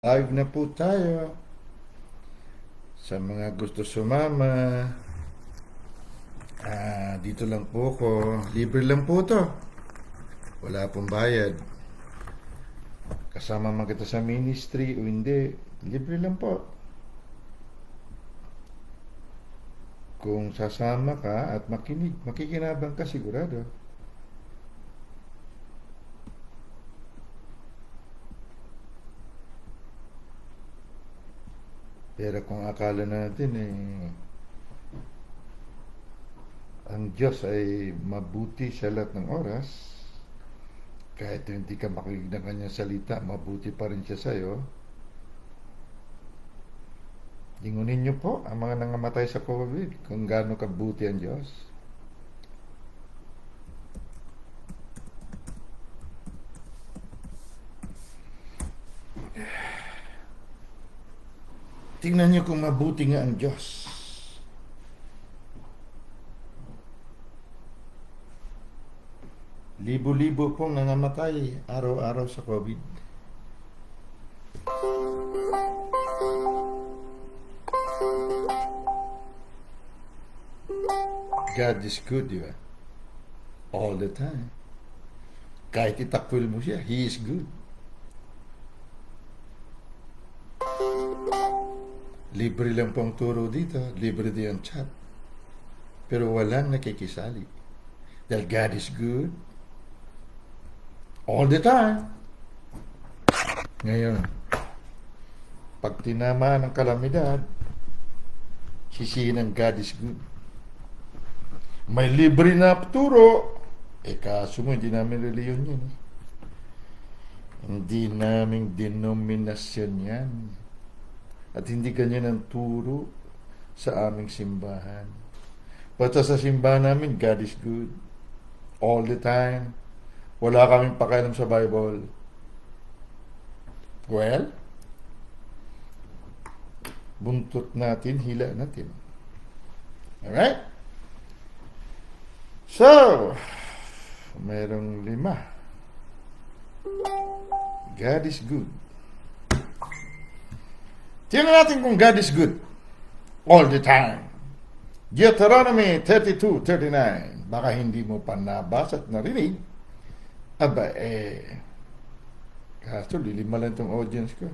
Live na po tayo. Sa mga gusto sumama, dito lang po ko. Libre lang po to. Wala pong bayad. Kasama man kita sa ministry o hindi, libre lang po. Kung sasama ka at makinig, makikinabang ka sigurado. Pero kung akala natin ang Diyos ay mabuti sa lahat ng oras, kahit hindi ka makinig ng kanyang salita, mabuti pa rin siya sa'yo. Lingunin niyo po ang mga nangamatay sa COVID kung gaano kabuti ang Diyos. Tingnan niyo kung mabuti nga ang Diyos. Libo-libo pong nangamatay araw-araw sa COVID. God is good, di ba? All the time. Kahit itakwil mo siya, He is good. Libre lang pong turo dito, libre din ang chat. Pero walang nakikisali. Dahil God is good all the time. Ngayon, pag tinama ng kalamidad, sisihin ng God is good. May libre na turo, kaso mo, hindi namin reliyon yan. Hindi naming denominasyon yan. At hindi ganyan ang turo sa aming simbahan. Basta sa simbahan namin, God is good. All the time. Wala kaming pakialam sa Bible. Well, buntot natin, hila natin. Alright? So, merong 5. God is good. Tingnan natin kung God is good all the time. Deuteronomy 32:39. Baka hindi mo pa nabasa at narinig. Aba, kaso lilima lang itong audience ko.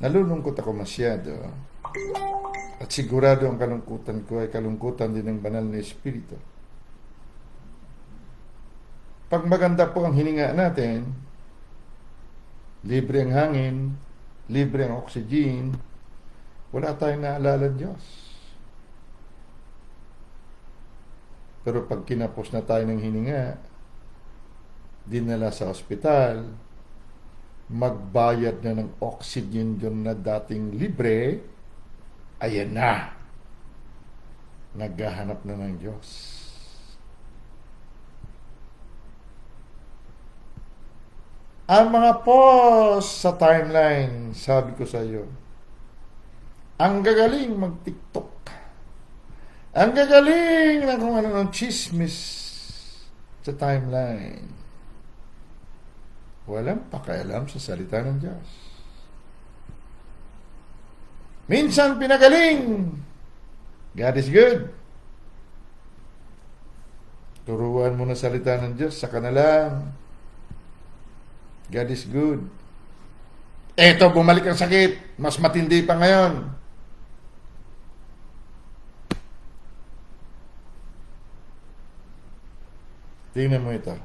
Nalulungkot ako masyado. At sigurado ang kalungkutan ko ay kalungkutan din ng banal na Espiritu. Pag maganda po ang hininga natin, libre ang hangin, libre ang oxygen, wala tayong naalala ng Diyos. Pero pag kinapos na tayo ng hininga, dinala sa ospital, magbayad na ng oxygen doon na dating libre, ayan na, naghahanap na ng Diyos. Ang mga post sa timeline, sabi ko sa iyo, ang gagaling mag-TikTok. Ang gagaling na kung ano ng chismis sa timeline. Walang pakialam sa salita ng Diyos. Minsan pinagaling. God is good. Turuan mo na salita ng Diyos, saka na lang. God is good. Eto, bumalik ang sakit. Mas matindi pa ngayon. Tingnan mo ito.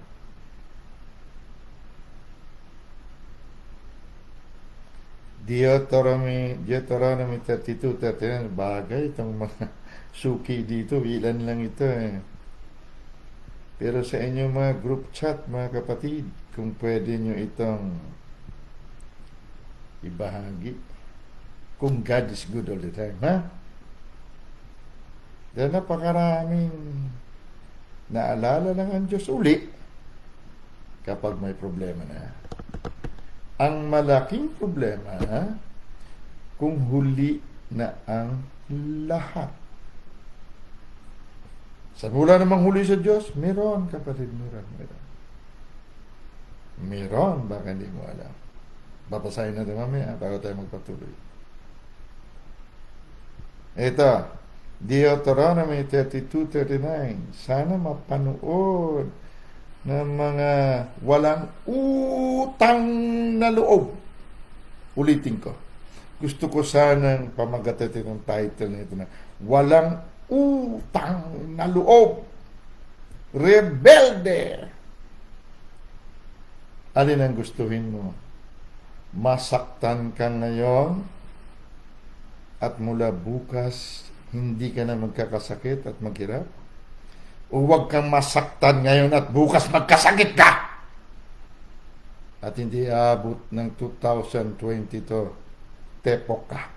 Deuteronomy 32:39. Bagay itong mga suki dito. Ilan lang ito Pero sa inyong mga group chat, mga kapatid, kung pwede nyo itong ibahagi. Kung God is good all the time, ha? Dahil napakaraming naalala lang ang Diyos uli kapag may problema na. Ang malaking problema, kung huli na ang lahat. Sa mula namang huli sa Diyos, meron, kapatid, meron. Meron, baka hindi mo alam. Babasahin natin mamaya bago tayo magpatuloy. Ito, Deuteronomy 32:39. Sana mapanood ng mga walang utang na loob. Ulitin ko. Gusto ko sanang pamagatin ng title nito na walang utang na loob. Rebelde. Alin ang gustuhin mo? Masaktan ka ngayon at mula bukas hindi ka na magkakasakit at maghirap? O huwag kang masaktan ngayon at bukas magkasakit ka at hindi aabot ng 2022, tepok ka.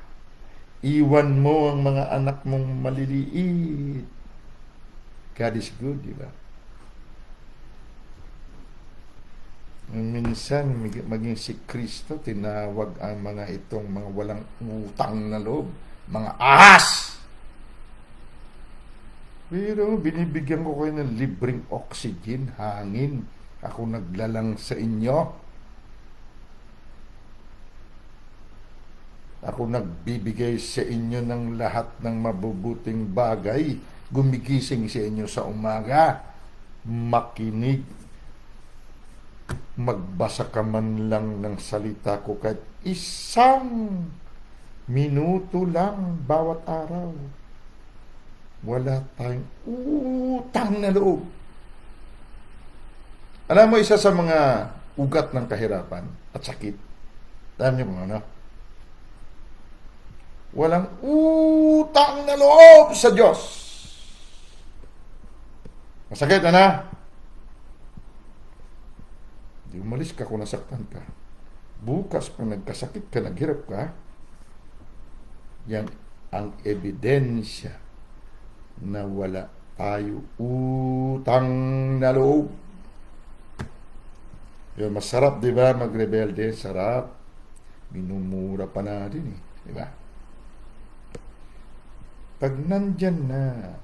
Iwan mo ang mga anak mong maliliit. God is good, di ba? Minsan, maging si Kristo, tinawag ang mga itong mga walang utang na loob, mga ahas. Pero binibigyan ko kayo ng libreng oxygen, hangin. Ako naglalang sa inyo. Ako nagbibigay sa inyo ng lahat ng mabubuting bagay. Gumigising sa inyo sa umaga. Makinig. Magbasa ka man lang ng salita ko kahit 1 minuto lang bawat araw. Wala tayong utang na loob. Alam mo, isa sa mga ugat ng kahirapan at sakit, alam niyo kung ano? Walang utang na loob sa Diyos. Masakit, ano? Di umalis ka kung nasaktan ka. Bukas pag nagkasakit ka, naghirap ka, yan ang ebidensya na wala tayo utang na loob. Yung masarap, di ba, magrebelde? Sarap. Minumura pa natin, di ba? Pag nandyan na,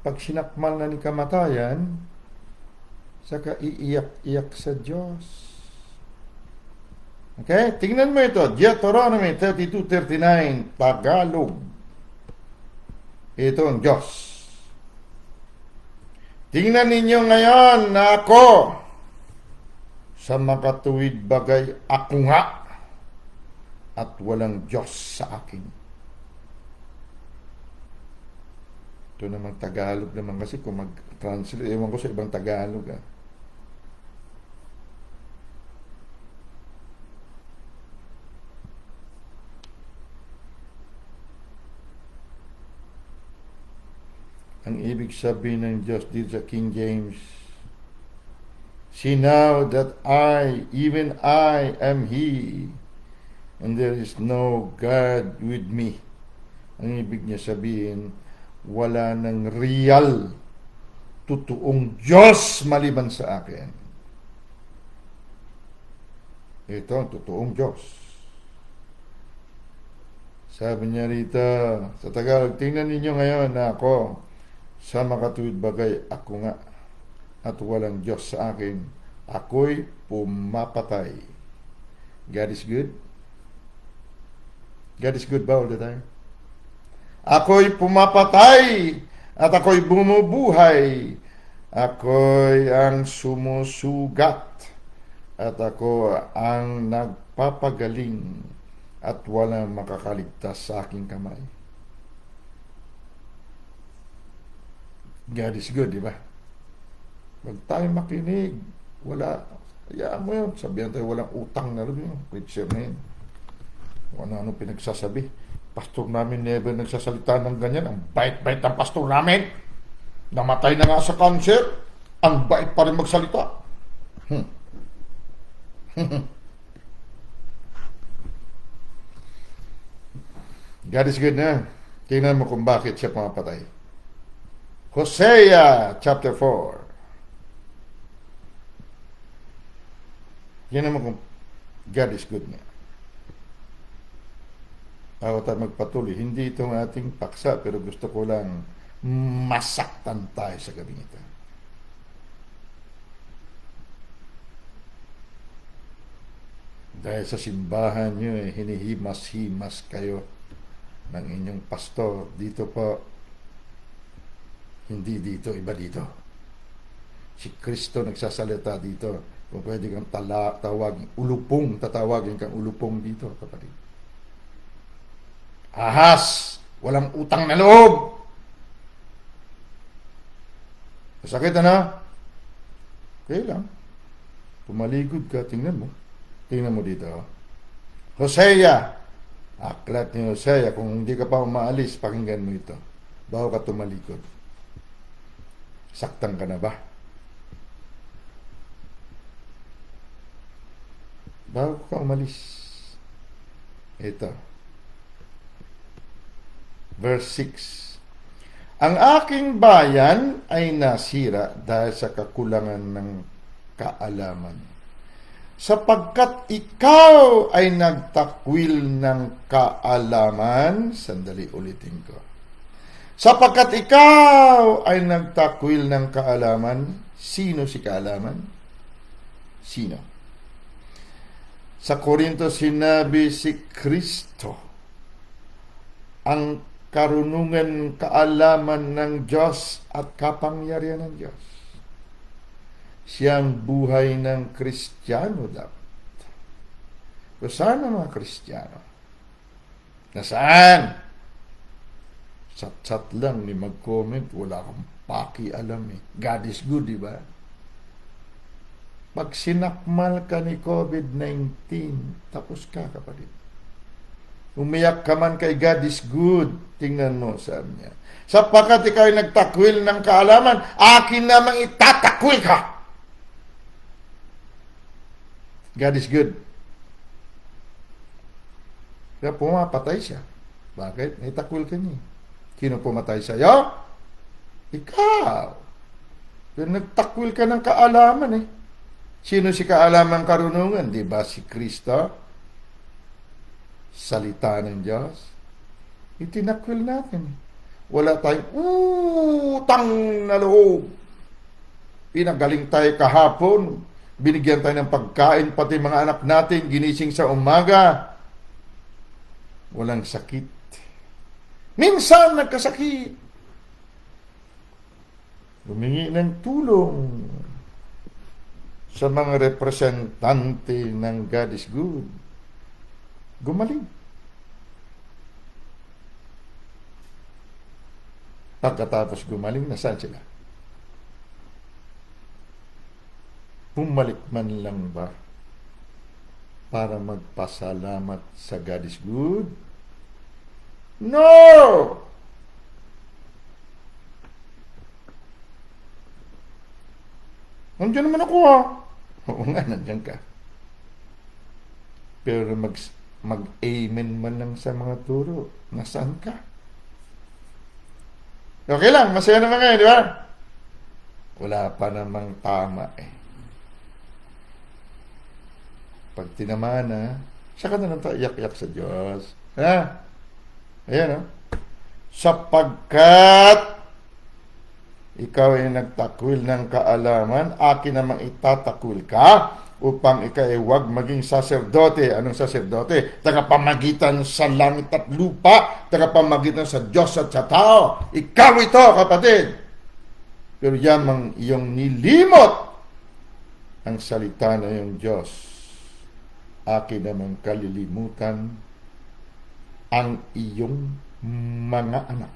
pag sinakmal na ni kamatayan, saka iiyak-iyak sa Diyos. Okay? Tingnan mo ito. Deuteronomy 32:39, Tagalog. Ito ang Diyos. Tingnan ninyo ngayon na ako sa makatuwid bagay ako nga at walang Diyos sa akin. Ito naman Tagalog naman kasi kung mag-translate, ewan ko sa ibang Tagalog. Ang ibig sabihin ng Diyos dito sa King James, see now that I, even I, am He, and there is no God with me. Ang ibig niya sabihin, wala ng real, totoong Diyos maliban sa akin. Ito ang totoong Diyos. Sabi niya rito, sa Tagalog, tingnan ninyo ngayon na ako, sa makatuwid bagay ako nga at walang Diyos sa akin. Ako'y pumapatay. God is good. God is good ba all the time? Ako'y pumapatay at ako'y bumubuhay. Ako'y ang sumusugat at ako ang nagpapagaling at walang makakaligtas sa aking kamay. God is good, di ba? Huwag tayo makinig. Wala. Hayaan mo yun. Sabihan tayo walang utang na rin yun. Preacher na yun. Kung ano-ano pinagsasabi. Pastor namin never nagsasalita ng ganyan. Ang bait-bait ng pastor namin. Namatay na nga sa cancer. Ang bait pa rin magsalita. God is good na. Tingnan mo kung bakit siya pumapatay. Hosea chapter 4. Yan naman kung God is good na. Bago tayo magpatuloy, hindi itong ating paksa, pero gusto ko lang masaktan tayo sa gabing ito. Dahil sa simbahan nyo, hinihimas-himas kayo ng inyong pastor. Dito po, hindi dito, iba dito. Si Kristo nagsasalita dito. Kung pwede kang tawagin, ulupong, tatawagin kang ulupong dito, kapatid. Ahas! Walang utang na loob! Masakit na? Okay lang. Pumaligod ka, tingnan mo. Tingnan mo dito. Hosea. Aklat ni Hosea. Kung hindi ka pa umaalis, pakinggan mo ito. Bago ka tumalikod. Saktan ka na ba? Bago ka umalis. Ito. Verse 6. Ang aking bayan ay nasira dahil sa kakulangan ng kaalaman. Sapagkat ikaw ay nagtakwil ng kaalaman. Sandali, ulitin ko. Sapagkat ikaw ay nagtakwil ng kaalaman. Sino si kaalaman? Sino? Sa Korinto sinabi si Kristo, ang karunungan, kaalaman ng Diyos at kapangyarihan ng Diyos. Siyang buhay ng Kristiyano dapat. So, saan ang mga Kristiyano? Nasaan? Sat-sat lang ni mag-comment, wala kang pakialam eh. God is good, di ba? Pag sinakmal ka ni COVID-19, tapos ka, kapatid. Umiyak ka man kay God is good. Tingnan mo, sabi niya. Sapagkat ikaw ay nagtakwil ng kaalaman, akin namang itatakwil ka. God is good. Kaya pumapatay siya. Bakit? Naitakwil ka niya. Sino pumatay sa'yo? Ikaw. Pero nagtakwil ka ng kaalaman eh. Sino si kaalaman karunungan? Di ba si Kristo? Salita ng Diyos. Itinakwil natin. Wala tayong utang na loob. Pinagaling tayo kahapon. Binigyan tayo ng pagkain, pati mga anak natin, ginising sa umaga. Walang sakit. Minsan nagkasakit. Humingi ng tulong sa mga representante ng God is good. Gumaling. Pagkatapos gumaling, nasaan sila? Bumalik man lang ba para magpasalamat sa God is good? No! Nandiyan naman ako ha. Oo nga, nandiyan ka. Pero mag-amen man lang sa mga turo. Nasaan ka? Okay lang, masaya naman kayo, di ba? Wala pa namang tama eh. Pag tinamaan na, saka na lang tayo iyak-iyak sa Diyos. Ha? Ayan, no? Sapagkat ikaw ay nagtakwil ng kaalaman, akin namang itatakwil ka upang ikaw ay huwag maging saserdote. Anong saserdote? Tagapamagitan sa langit at lupa, tagapamagitan sa Diyos at sa tao. Ikaw ito, kapatid. Pero yamang iyong nilimot ang salita na yung Diyos. Akin naman kalilimutan ang iyong mga anak.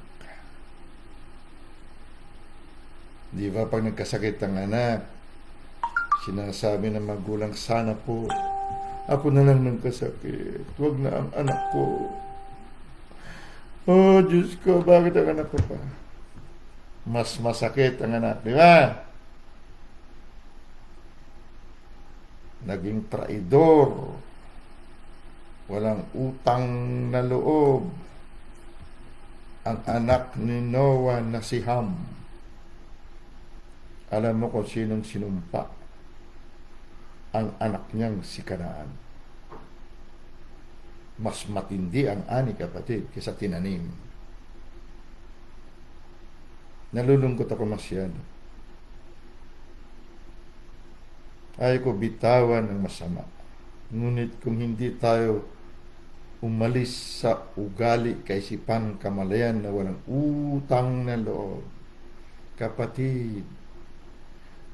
Di ba pag nagkasakit ang anak, sinasabi ng magulang, sana po, ako na lang nagkasakit. Huwag na ang anak ko. Oh, Diyos ko, bakit ang anak ko pa? Mas masakit ang anak, di ba? Naging traidor, walang utang na loob ang anak ni Noah na si Ham. Alam mo kung sinong sinumpa ang anak niyang si Kanaan. Mas matindi ang ani, kapatid, kaysa tinanim. Nalulungkot ako masyado. Ayaw ko bitawan ng masama. Ngunit kung hindi tayo umalis sa ugali, kaisipan, kamalayan na walang utang na loob, kapatid,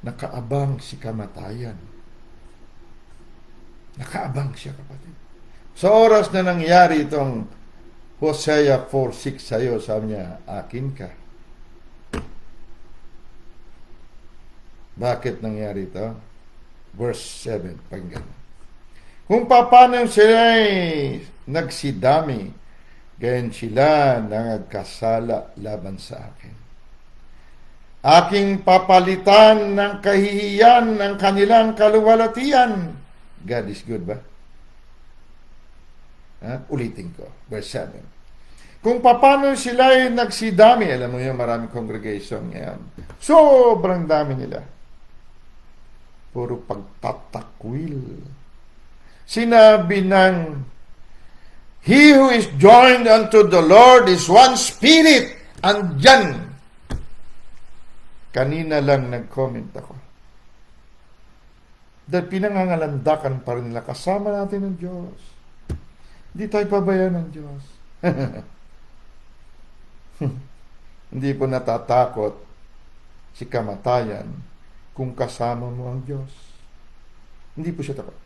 nakaabang si kamatayan. Nakaabang siya, kapatid. Sa oras na nangyari itong Hosea 4:6 sa'yo, sabi niya, akin ka. Bakit nangyari ito? Verse 7, pakinggan. Kung paano sila'y nagsidami, gayon sila nagkasala laban sa akin. Aking papalitan ng kahihiyan ng kanilang kaluwalhatian. God is good ba? Ulitin ko, verse 7. Kung paano sila'y nagsidami, alam mo yun, maraming congregation ngayon. Sobrang dami nila. Puro pagtatakwil. Sinabi ng, he who is joined unto the Lord is one spirit. Andyan. Kanina lang nag-comment ako. Dahil pinangangalandakan pa rin nila, kasama natin ng Diyos. Hindi tayo pabayaan ng Diyos. Hindi po natatakot si kamatayan kung kasama mo ang Diyos. Hindi po siya takot.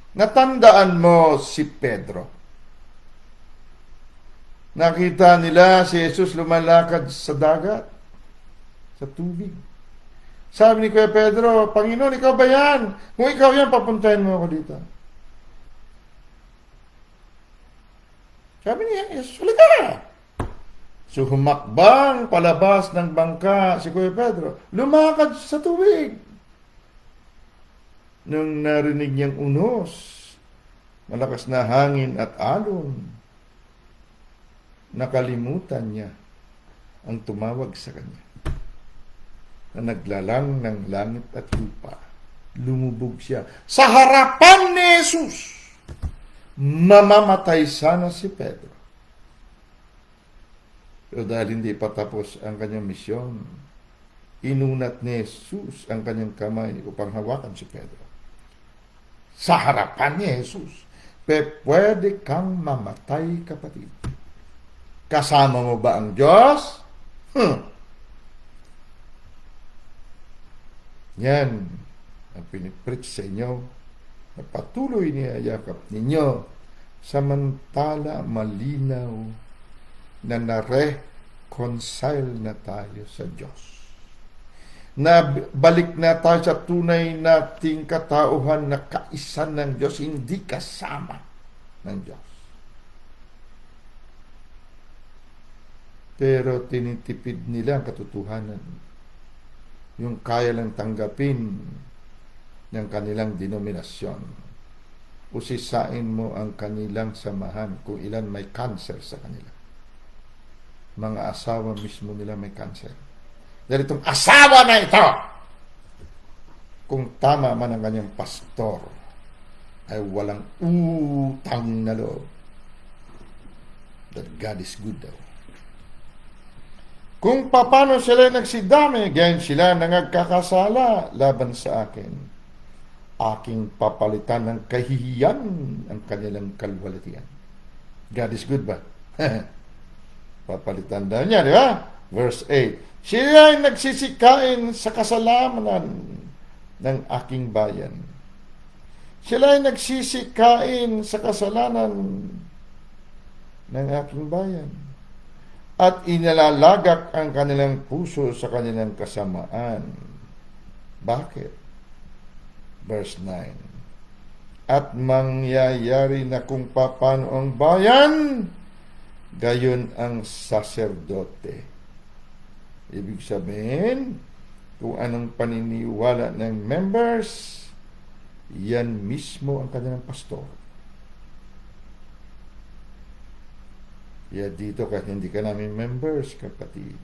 Natandaan mo si Pedro. Nakita nila si Jesus lumalakad sa dagat, sa tubig. Sabi ni Kuya Pedro, Panginoon, ikaw ba yan? Kung ikaw yan, papuntahin mo ako dito. Sabi niya, Jesus, halika. So humakbang palabas ng bangka si Kuya Pedro. Lumakad sa tubig. Nung narinig niyang unos, malakas na hangin at alon, nakalimutan niya ang tumawag sa kanya na naglalang ng langit at lupa. Lumubog siya sa harapan ni Jesus. Mamamatay sana si Pedro. Pero dahil hindi pa tapos ang kanyang misyon, inunat ni Jesus ang kanyang kamay upang hawakan si Pedro. Sa harapan ni Jesus. Pwede kang mamatay, kapatid. Kasama mo ba ang Diyos? Yan ang pinipreach sa inyo na patuloy niyayakap ninyo samantala malinaw na na-reconcile na tayo sa Diyos. Na balik na tayo sa tunay nating katauhan na kaisa ng Diyos, hindi kasama ng Diyos. Pero tinitipid nila ang katotohanan. Yung kaya lang tanggapin ng kanilang denominasyon. Usisain mo ang kanilang samahan kung ilan may cancer sa kanila. Mga asawa mismo nila may cancer. Dahil itong asawa na ito, kung tama man ang kanyang pastor, ay walang utang na loob. That God is good daw. Kung paano sila nagsidami, gayon sila nangagkakasala laban sa akin. Aking papalitan ng kahihiyan ang kanilang kaluwalhatian. God is good ba? Papalitan daw niya, di ba? Verse 8. Sila ay nagsisikain sa kasalanan ng aking bayan. Sila ay nagsisikain sa kasalanan ng aking bayan. At inalalagak ang kanilang puso sa kanilang kasamaan. Bakit? Verse 9. At mangyayari na kung paano ang bayan, gayon ang saserdote. Ibig sabihin, kung anong paniniwala ng members, yan mismo ang kanilang pastor. Kaya dito, kahit hindi ka namin members, kapatid,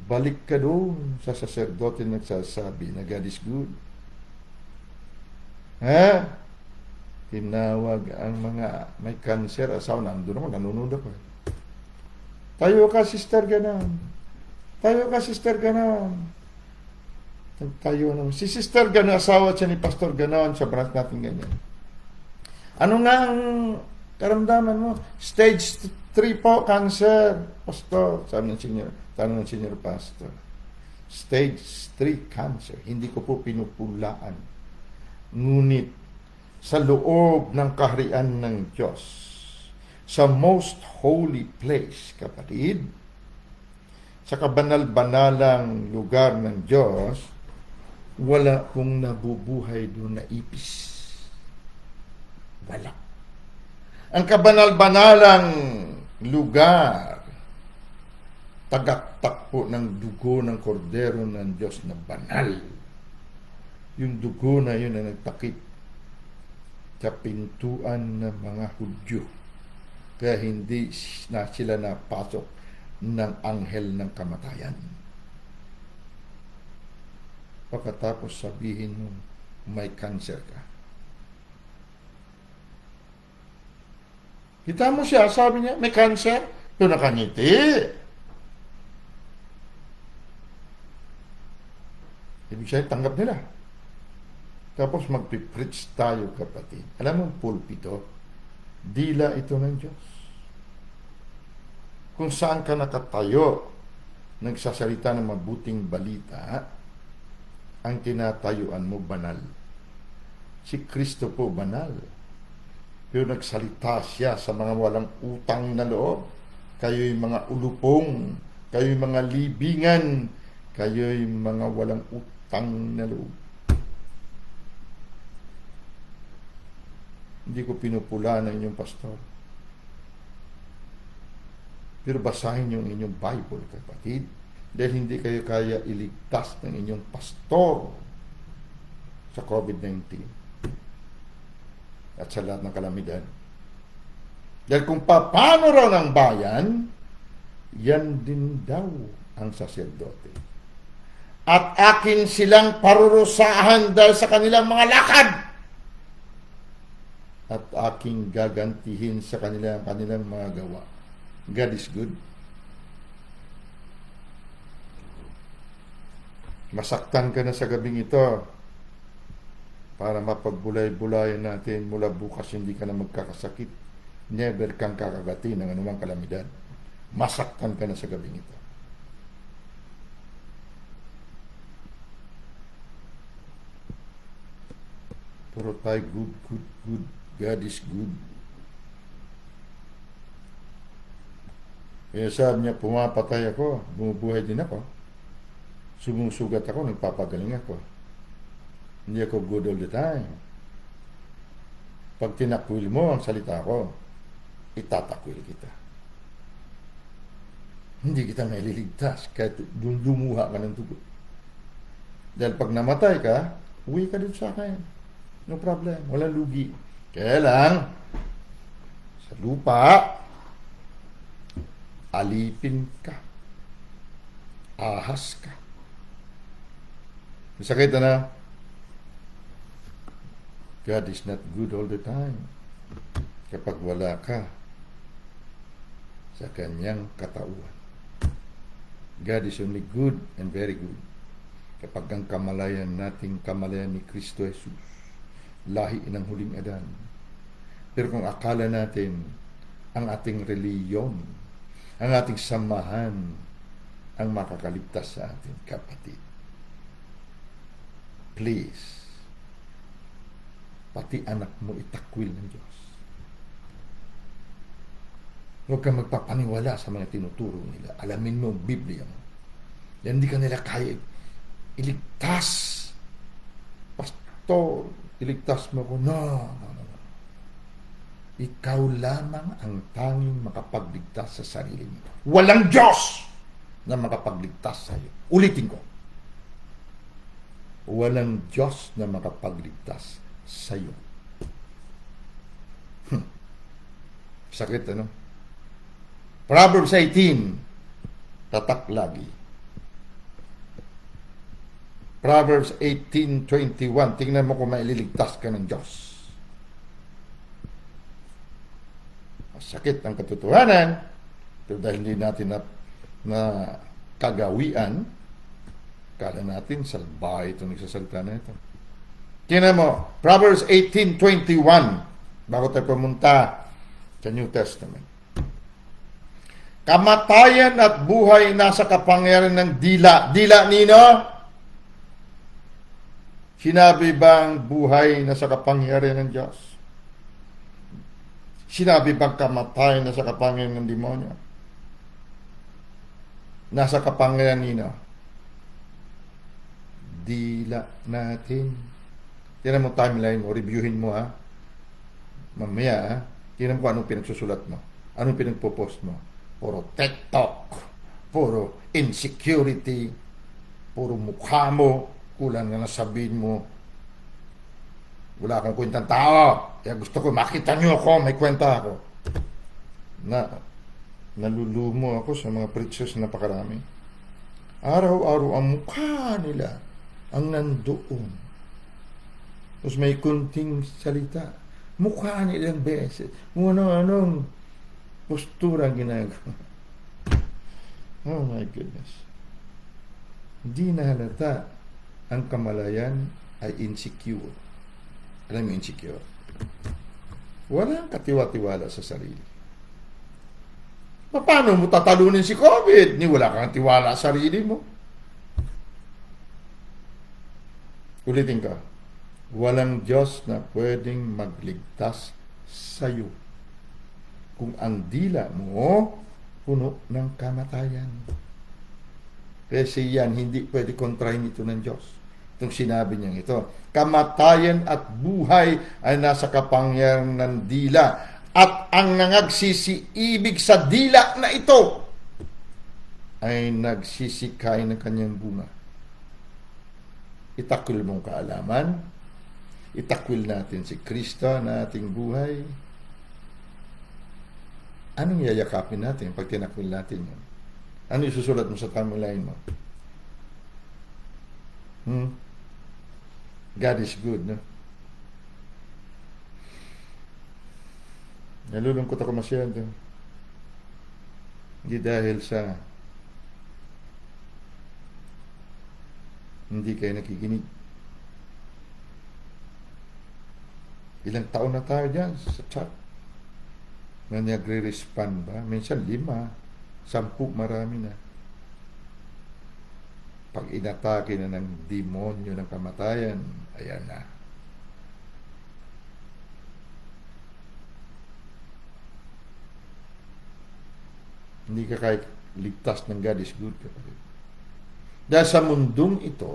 balik ka doon sa saserdote nagsasabi na God is good. Ha? Tinawag ang mga may cancer, asawa, nandun ako, nanonood ako. Tayo ka, sister, ganon. Tayo ka, sister, ganon. Tayo naman. Si Sister gano'n, asawa siya ni Pastor gano'n, sa branch natin ganyan. Ano nga ang karamdaman mo? Stage 3 po, cancer. Pastor, sabi ng senior, tanong ng senior pastor. Stage 3 cancer. Hindi ko po pinupulaan. Ngunit sa loob ng kaharian ng Diyos, sa most holy place, kapatid, sa kabanal-banalang lugar ng Diyos, wala pong nabubuhay doon na ipis. Wala. Ang kabanal-banalang lugar, tagaktak po ng dugo ng kordero ng Diyos na banal. Yung dugo na yun na nagtakip sa pintuan ng mga Hudyo. Kaya hindi na sila napasok ng anghel ng kamatayan. Pagkatapos sabihin mo, may cancer ka. Kita mo siya, sabi niya, may cancer. Ito nakangiti. Ibig sabihin, tanggap nila. Tapos magpipreach tayo, kapatid. Alam mo, pulpito, dila ito ng Diyos. Kung saan ka nakatayo, nagsasalita ng mabuting balita, ang tinatayuan mo banal. Si Kristo po banal. Pero nagsalita siya sa mga walang utang na loob. Kayo'y mga ulupong, kayo'y mga libingan, kayo'y mga walang utang na loob. Hindi ko pinupula ng inyong pastor. Pero basahin yung inyong Bible, kapatid. Dahil hindi kayo kaya iligtas ng inyong pastor sa COVID-19 at sa lahat ng kalamidad. Dahil kung paano raw ng bayan, yan din daw ang saserdote. At akin silang parurusahan dahil sa kanilang mga lakad. At aking gagantihin sa kanilang mga gawa. God is good. Masaktan ka na sa gabing ito para mapagbulay-bulayan natin mula bukas hindi ka na magkakasakit. Never kang kakagati ng anumang kalamidad. Masaktan ka na sa gabing ito. Puro tayo good, good, good. God is good. Kaya sabi niya, pumapatay ako, bumubuhay din ako. Sumusugat ako, nagpapagaling ako. Hindi ako good all the time. Pag tinakwil mo ang salita ko, itatakwil kita. Hindi kita maililigtas kahit lumuha ka ng dugo. Dahil pag namatay ka, uwi ka din sa akin. No problem, walang lugi. Kaya lang, sa lupa, alipin ka. Ahas ka. Masakit na. God is not good all the time. Kapag wala ka sa kanyang katauhan. God is only good and very good. Kapag ang kamalayan nating kamalayan ni Kristo Jesus, lahi ng huling Adan. Pero kung akala natin ang ating reliyon, ang ating samahan, ang makakaligtas sa atin, kapatid, please, pati anak mo itakwil ng Diyos. Huwag kang magpapaniwala sa mga tinuturo nila. Alamin mo ang Biblia mo. Yan hindi ka nila kaya iligtas. Pastor, iligtas mo ko. No. Ikaw lamang ang tanging makapagligtas sa sarili mo. Walang Diyos na makapagligtas sa iyo. Ulitin ko. Walang Diyos na makapagligtas sa iyo. Sakit, ano? Proverbs 18, tatak lagi. Proverbs 18:21, tingnan mo kung maililigtas ka ng Diyos. Sakit ang katotohanan, pero dahil hindi natin na kagawian, Kala natin, salbahe ito nagsasalita na ito. Tingnan mo, Proverbs 18:21, bago tayo pumunta sa New Testament. Kamatayan at buhay nasa kapangyarihan ng dila. Dila nino? Sinabi bang buhay nasa kapangyarihan ng Diyos? Sinabi bang kamatayan nasa kapangyarihan ng demonyo? Nasa kapangyarihan nino? Dila natin. Tingnan mo timeline mo, reviewin mo ha. Mamaya ha. Tingnan mo anong pinagsusulat mo. Anong pinagpo-post mo. Puro TikTok. Puro insecurity. Puro mukha mo. Kulang na sabihin mo. Wala akong kwentang tao. Kaya gusto ko makita nyo ako. May kwenta ako. Nalulumo ako sa mga preachers na napakarami. Araw-araw ang mukha nila ang nandoon. Tapos may kunting salita. Mukha nilang beses. Kung anong postura ginagawa. Oh my goodness. Hindi na halata ang kamalayan ay insecure. Alam mo insecure? Walang katiwa-tiwala sa sarili. Paano mo tatalunin si COVID? Ni wala kang tiwala sa sarili mo. Ulitin ka. Walang Diyos na pwedeng magligtas sa iyo kung ang dila mo puno ng kamatayan. Kasi yan, hindi pwede kontrahin ito ng Diyos. Itong sinabi niya ito. Kamatayan at buhay ay nasa kapangyarihan ng dila. At ang nangagsisiibig sa dila na ito ay nagsisikay ng kanyang bunga. Itakwil mong kaalaman. Itakwil natin si Kristo na ating buhay. Anong yayakapin natin pag tinakwil natin yun? Ano isusulat mo sa timeline mo? God is good, no? Nalulungkot ako masyado. Hindi dahil sa hindi kayo nakikinig. Ilang taon na tayo dyan sa chat na nagre-respond ba? Minsan 5, 10, marami na. Pag inatake na ng demonyo ng kamatayan, ayan na. Hindi ka kahit ligtas ng God is good. Dahil sa mundong ito,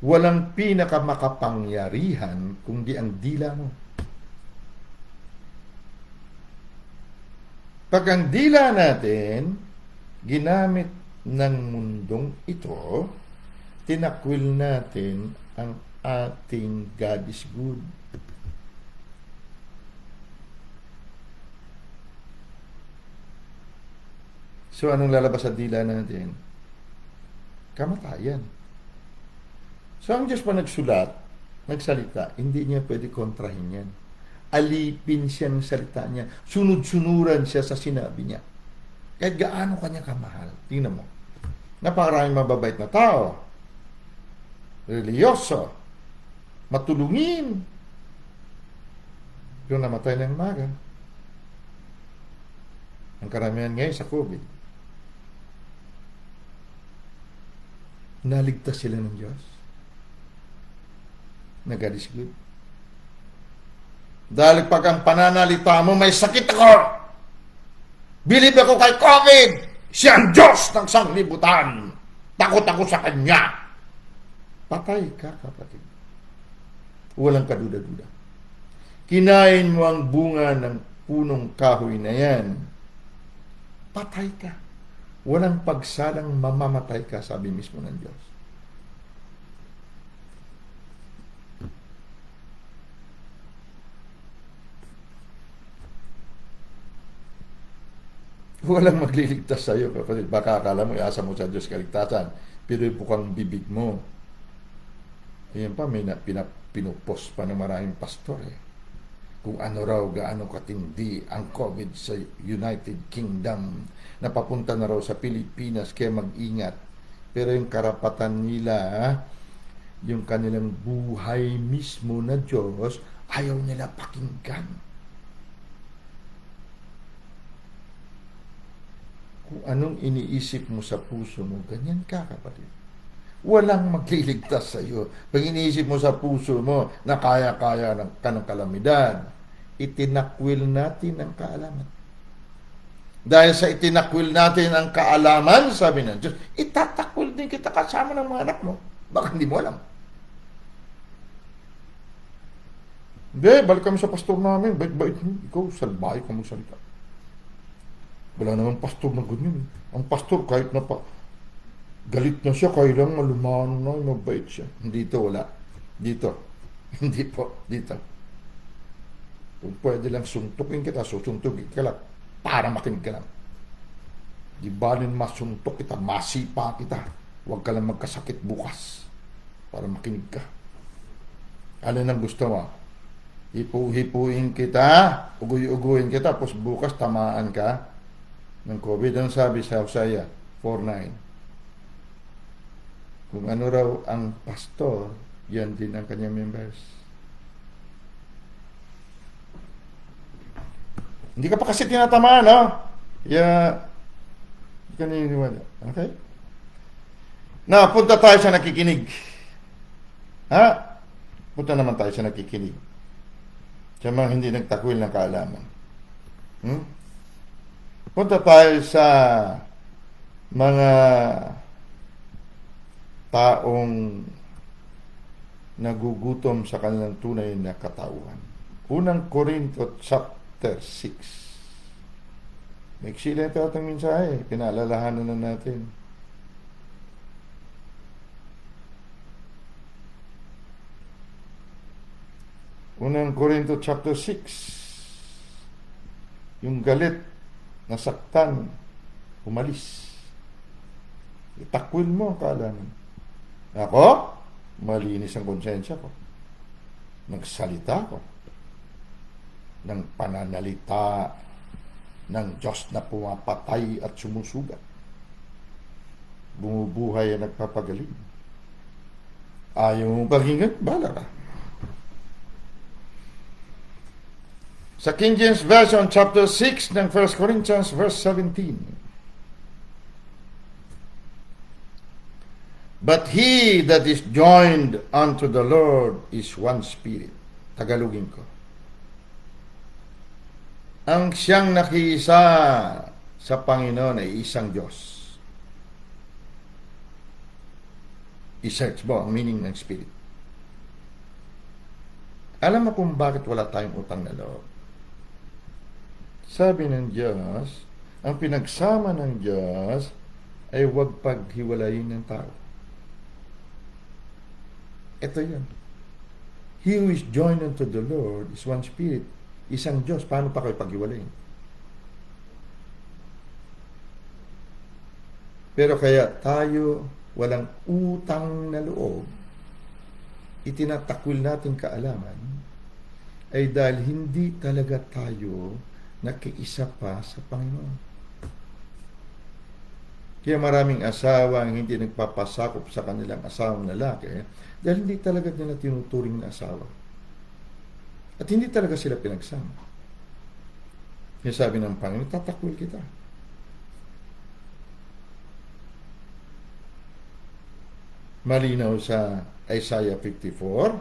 walang pinakamakapangyarihan kundi ang dila mo. Pag ang dila natin ginamit ng mundong ito, tinakwil natin ang ating God is good. So, anong lalabas sa dila natin? Kamatayan. So, ang Diyos pa nagsulat, nagsalita, hindi niya pwede kontrahin yan. Alipin siya ng salita niya. Sunod-sunuran siya sa sinabi niya. Kahit gaano kanya kamahal. Tingnan mo. Napakaraming mababait na tao. Religyoso. Matulungin. Yung namatay ng umaga. Ang karamihan ngayon sa COVID. Naligtas sila ng Diyos. Na God is good. Dahil pag ang pananalita mo, may sakit ako. Bilib ako kay COVID. Siya ang Diyos ng sanglibutan. Takot ako sa Kanya. Patay ka, kapatid. Walang kaduda-duda. Kinain mo ang bunga ng punong kahoy na yan. Patay ka. Walang pagsalang mamamatay ka, sabi mismo ng Diyos. Walang magliligtas sa iyo, kapatid. Baka akala mo, iasa mo sa Diyos kaligtasan. Pero ipukang bibig mo. Ayan pa, may pinupost pa ng maraming pastor eh. Kung ano raw, gaano katindi ang COVID sa United Kingdom. Napapunta na raw sa Pilipinas, kaya mag-ingat. Pero yung karapatan nila, yung kanilang buhay mismo na Diyos, ayaw nila pakinggan. Kung anong iniisip mo sa puso mo, ganyan ka, kapatid. Walang magliligtas sa iyo. Pag iniisip mo sa puso mo na kaya-kaya ka ng kalamidad, itinakwil natin ang kaalaman. Dahil sa itinakwil natin ang kaalaman, sabi ng Diyos, itatakwil din kita kasama ng mga anak mo. Baka hindi mo alam. Hindi, balik kami sa pastor namin. Bait-bait mo. Ikaw, salbahe ka mong salita. Wala naman pastor na ganyan. Ang pastor, kahit na pa, galit na siya, kailang malumano na, mabait siya. Dito, wala. Dito. Hindi po, dito. Kung pwede lang suntukin kita, susuntukin ka lang para makinig ka lang. Di balin masuntok kita, masipa kita. Huwag ka lang magkasakit bukas para makinig ka. Alin ang gusto mo? Hipu-hipuin kita, uguy-uguin kita, tapos bukas tamaan ka ng COVID. Ang sabi sa Hosea 4:9. Kung ano raw ang pastor, yan din ang kanyang members. Hindi ka pa kasi tinatamaan, no? Kaya, hindi ka naniniwala. Okay? Na, punta tayo sa nakikinig. Ha? Punta naman tayo sa nakikinig. Sa mga hindi nagtakwil ng kaalaman. Punta tayo sa mga taong nagugutom sa kanilang tunay na katauhan. Unang Korinto chapter 6. Maiksi lang ito atang mensahe. Pinaalalahanan na natin. Unang Korinto chapter 6. Yung galit, nasaktan, umalis. Itakwil mo ang kaalaman. Ako, malinis ang konsensya ko. Nagsalita ko ng pananalita ng Diyos na pumapatay at sumusugat. Bumubuhay at nagpapagaling. Ayaw mong pakinggan, bahala ka. Sa King James Version, chapter 6 ng 1 Corinthians, verse 17. But he that is joined unto the Lord is one spirit. Tagalogin ko. Ang siyang nakiisa sa Panginoon ay isang Diyos. I-search mo ang meaning ng spirit. Alam mo kung bakit wala tayong utang na loob? Sabi ng Diyos, ang pinagsama ng Diyos ay huwag paghiwalayin ng tao. Ito yun. He who is joined unto the Lord is one spirit. Isang Diyos. Paano pa kayo paghiwalayin? Pero kaya tayo walang utang na loob, itinatakwil natin kaalaman, ay dahil hindi talaga tayo nakiisa pa sa Panginoon. Kaya maraming asawa ang hindi nagpapasakop sa kanilang asawang lalaki dahil hindi talaga nila tinuturing na asawa. At hindi talaga sila pinagsama. Kaya sabi ng Panginoon, tatakwil kita. Malinaw sa Isaiah 54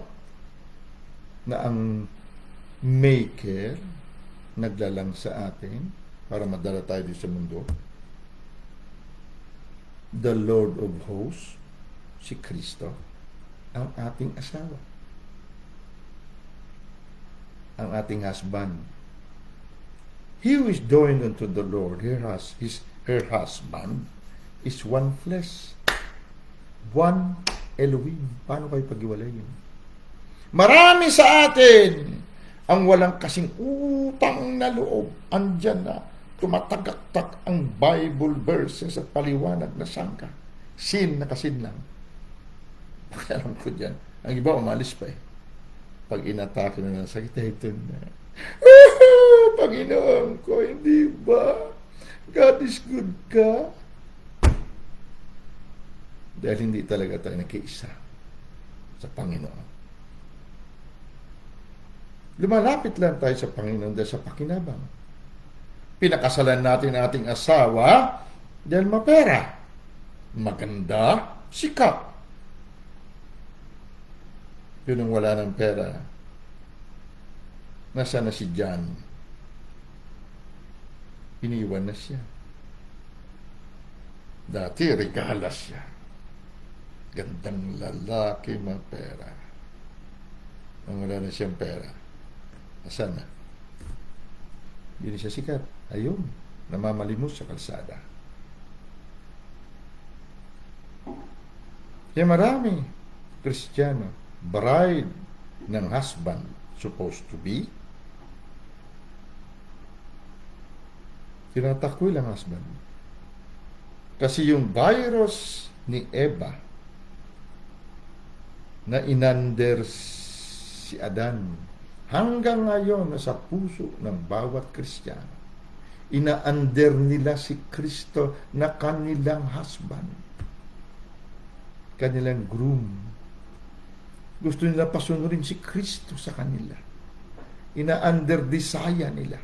na ang Maker naglalang sa atin para madala tayo dito sa mundo. The Lord of Hosts, si Kristo, ang ating asawa. Ang ating husband. He who is joined unto the Lord, her husband, is one flesh. One Elohim. Paano kayo pag-iwalayin? Marami sa atin ang walang kasing utang na loob. Andyan na. Tumatagaktak ang Bible verses at paliwanag na sangka. Sin na kasin lang. Pakialam ko dyan. Ang iba umalis pa eh. Pag inatake na ng sakit, ito na. Panginoon ko, hindi ba? God is good ka. Dahil hindi talaga tayo nakiisa sa Panginoon. Lumalapit lang tayo sa Panginoon dahil sa pakinabang. Pinakasalan natin ating asawa dahil mapera, maganda, sikat. Yun ang wala ng pera. Nasaan na si John? Iniwan na siya. Dati regala siya. Gandang lalaki, mapera. Nang wala na siyang pera, nasaan na? Hindi siya sikat. Ayun, namamalimos sa kalsada. Kaya marami Kristiyano, bride ng husband supposed to be, tinatakwil ang husband. Kasi yung virus ni Eva na inander si Adan hanggang ngayon nasa puso ng bawat Kristiyano. Ina-under nila si Kristo na kanilang husband, kanilang groom. Gusto nila pasunurin si Kristo sa kanila. Ina-under desire nila.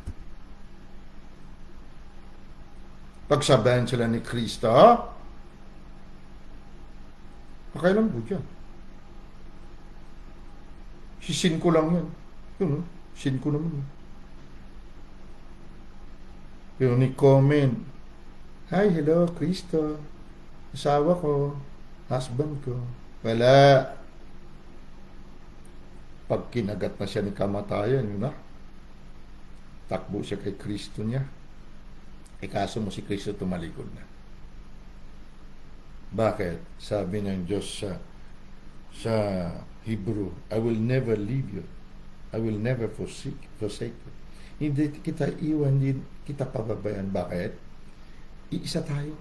Pagsabayan sila ni Kristo, pakailan po dyan. Sisin ko lang yan. Yun, sin ko naman. Pero ni comment, hi, hello, Kristo. Asawa ko, husband ko. Wala. Pag kinagat na siya ni kamatayan, yun na. Takbo siya kay Kristo niya. Kaso mo si Kristo tumalikod na. Bakit? Sabi ng Diyos sa Hebrew, I will never leave you. I will never forsake you. Hindi kita iwan, hindi kita pababayan. Bakit? Iisa tayo.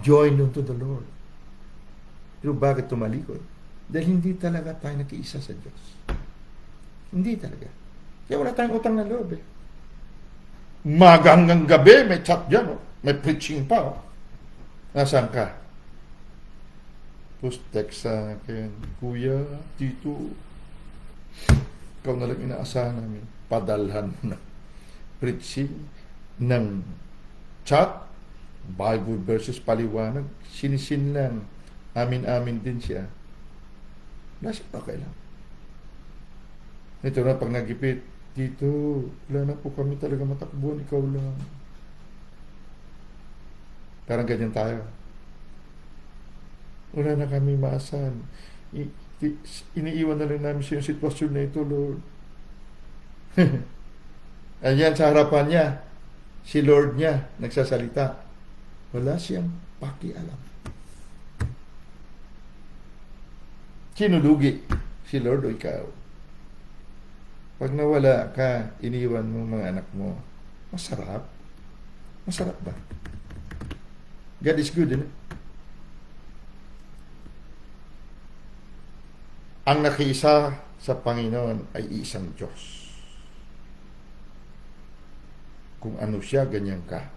Join unto the Lord. Pero bakit tumalikod? Dahil hindi talaga tayo nakiisa sa Diyos. Hindi talaga. Kaya wala tayong utang na loob eh. Hanggang gabi, may chat dyan, oh. May preaching pa. Oh. Nasaan ka? Tapos text sa akin, Kuya, Tito, ikaw na lang inaasahan namin. Padalhan na preaching ng chat, Bible verses paliwanag, sinisin lang. Amin-amin din siya. Nasa pa kailan? Ito na, pag nagipit, Tito, wala na po kami talaga matakbuhan, ikaw lang. Parang ganyan tayo. Wala na kami maasahan. Iniiwan na lang namin siya yung sitwasyon na ito, Lord. Ayan sa harapan niya, si Lord niya nagsasalita. Wala siyang pakialam. Sino lugi? Si Lord o ikaw? Pag nawala ka, iniwan mo mga anak mo, masarap. Masarap ba? God is good, eh? Ang nakiisa sa Panginoon ay isang Diyos. Kung ano siya, ganyan ka.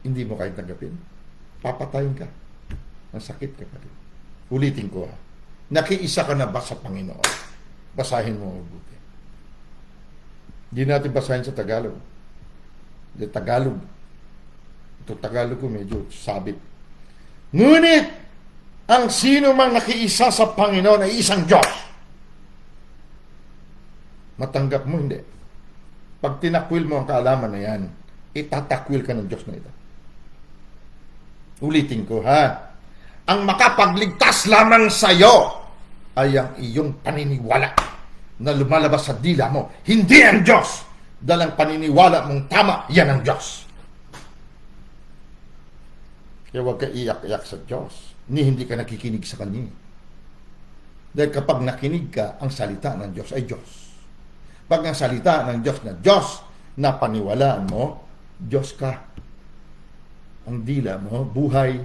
Hindi mo kahit tanggapin. Papatayin ka. Masakit ka pa rin. Ulitin ko, ha. Nakiisa ka na ba sa Panginoon? Basahin mo mabuti. Hindi natin basahin sa Tagalog. Tagalog. Ito Tagalog ko medyo sabit. Ngunit, ang sino mang nakiisa sa Panginoon ay isang Diyos. Matanggap mo, hindi. Pag tinakwil mo ang kaalaman na yan, itatakwil ka ng Diyos na ito. Ulitin ko, ha? Ang makapagligtas lamang sa iyo ay ang iyong paniniwala na lumalabas sa dila mo. Hindi ang Diyos. Dahil ang paniniwala mong tama, yan ang Diyos. Kaya huwag ka iyak-iyak sa Diyos. Hindi ka nakikinig sa Kanya. Dahil kapag nakinig ka, ang salita ng Diyos ay Diyos. Pag ang salita ng Diyos na paniwalaan mo, Diyos ka. Ang dila mo, buhay.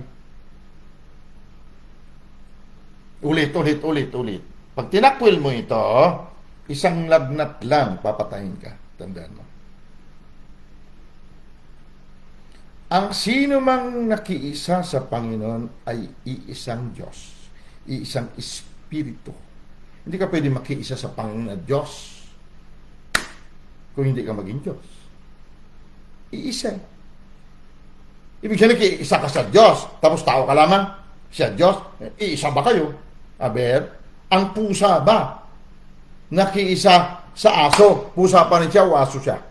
Ulit. Pag tinakwil mo ito, isang lagnat lang, papatayin ka. Tandaan mo. Ang sino mang nakiisa sa Panginoon ay iisang Diyos, iisang Espiritu. Hindi ka pwede makiisa sa Panginoon na Diyos kung hindi ka maging Diyos. Iisa. Ibig sabihin, isa ka sa Diyos, tapos tao ka lamang, siya Diyos, iisa ba kayo? Aber, ang pusa ba nakiisa sa aso? Pusa pa rin siya o aso siya?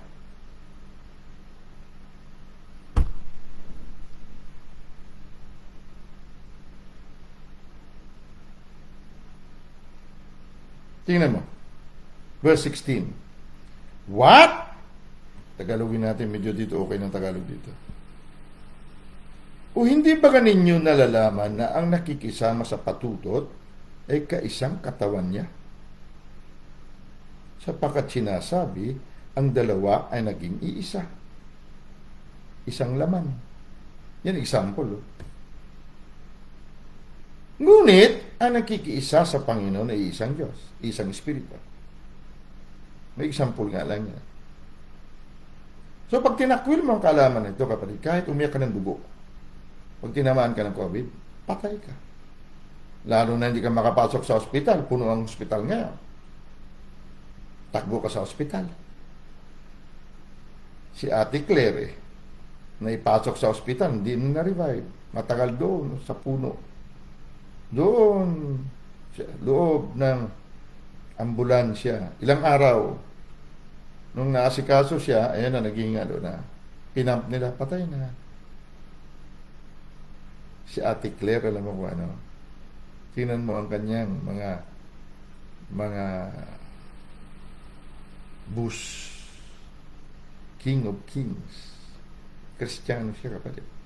Tingnan mo. Verse 16. What? Tagalogin natin, medyo dito okay ng Tagalog dito. O hindi ba ninyo nalalaman na ang nakikisama sa patutot ay kaisang katawan niya? Sapagkat sinasabi, ang dalawa ay naging iisa. Isang laman. Yan example. Oh. Ngunit, ang nakikiisa sa Panginoon ay isang Diyos, isang Espiritu. May example nga lang yan. So, pag tinakwil mo ang kaalaman nito, kapatid, kahit umiyak ka ng dugo, pag tinamaan ka ng COVID, patay ka. Lalo na hindi ka makapasok sa ospital, puno ang ospital ngayon. Takbo ka sa ospital. Si Ate Claire, na ipasok sa ospital, hindi na-revive. Matagal doon, sa puno. Doon, loob ng ambulansya. Ilang araw, nung naasikaso siya, ayan na, naging na. Pinamp nila, patay na. Si Ate Claire, alam mo kung ano, tingnan mo ang kanyang mga bus, King of Kings. Kristiyano siya, kapatid.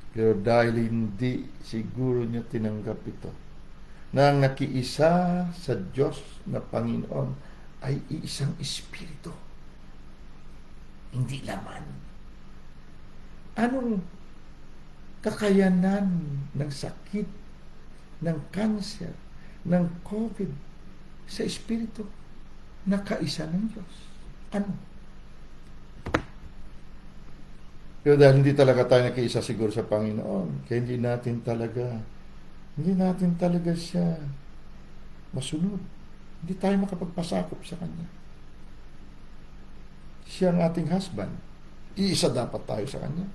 Pero dahil hindi siguro niya tinanggap ito, na ang nakiisa sa Diyos na Panginoon ay isang Espiritu, hindi laman. Anong kakayanan ng sakit, ng cancer, ng COVID sa Espiritu? Nakaisa ng Diyos. Ano? Pero dahil hindi talaga tayo nakiisa siguro sa Panginoon, kaya hindi natin talaga siya masunod. Hindi tayo makapagpasakop sa Kanya. Siya ang ating husband. Iisa dapat tayo sa Kanya.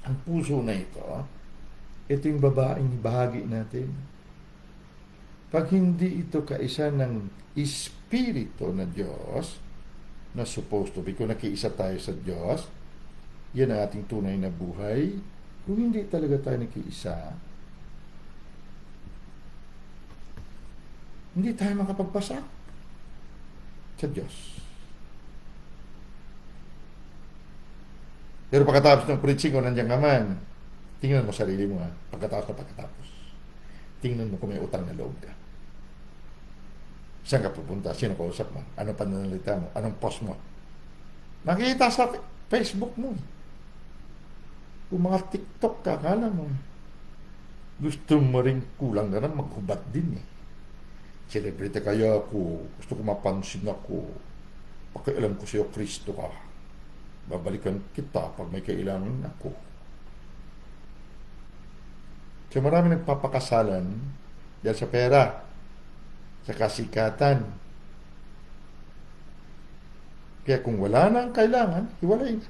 Ang puso na ito yung babaeng bahagi natin. Pag hindi ito kaisa ng Espiritu na Diyos, na supposed to be, kung nakiisa tayo sa Diyos, yan ang ating tunay na buhay. Kung hindi talaga tayo nakiisa, hindi tayo makapagpasa sa Diyos. Pero pagkatapos ng preaching, kung nandiyan ka man, tingnan mo sarili mo pagkatapos. Tingnan mo kung may utang na loob ka. Saan ka pupunta? Sino kausap mo? Anong pananalita mo? Anong post mo? Makikita sa Facebook mo. Kung mga TikTok ka, akala mo, gusto mo rin kulang na maghubad din Celebrity kaya ako, gusto ko mapansin ako, pakialam ko sa'yo, Kristo ka. Babalikan kita pag may kailangan ako. So marami nagpapakasalan dahil sa pera, sa kasikatan. Kaya kung wala na ang kailangan, hiwalay na.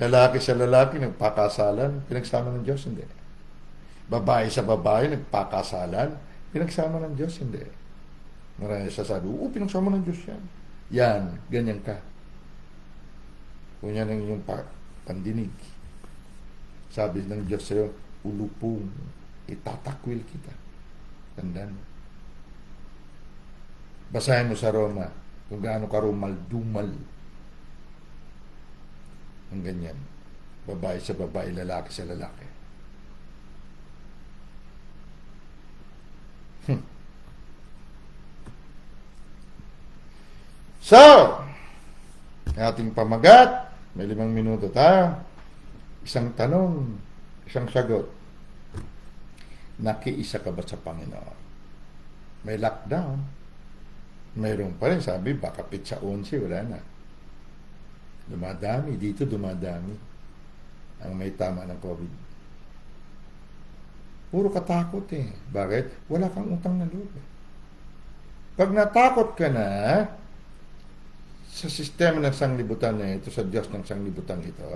Lalaki sa lalaki, nagpakasalan, pinagsama ng Diyos, hindi. Babae sa babae, nagpakasalan, pinagsama ng Diyos, hindi. Marami sasabi, pinagsama ng Diyos yan. Yan, ganyan ka. Kung yan ang inyong pandinig, sabi ng Diyos sa'yo, ulupong, itatakwil kita. Tandaan mo. Basahin mo sa Roma, kung gaano ka rumal-dumal. Ang ganyan. Babae sa babae, lalaki sa lalaki. So, ating pamagat, may 5 minuto tayo. Isang tanong, isang sagot. Nakiisa ka ba sa Panginoon? May lockdown. Mayroon pa rin, sabi, baka pizza 11, wala na. Dumadami, dito dumadami ang may tama ng COVID. Puro katakot eh. Bakit? Wala kang utang na loob. Pag natakot ka na sa sistema ng sanglibutan na ito, sa Diyos ng sanglibutan ito,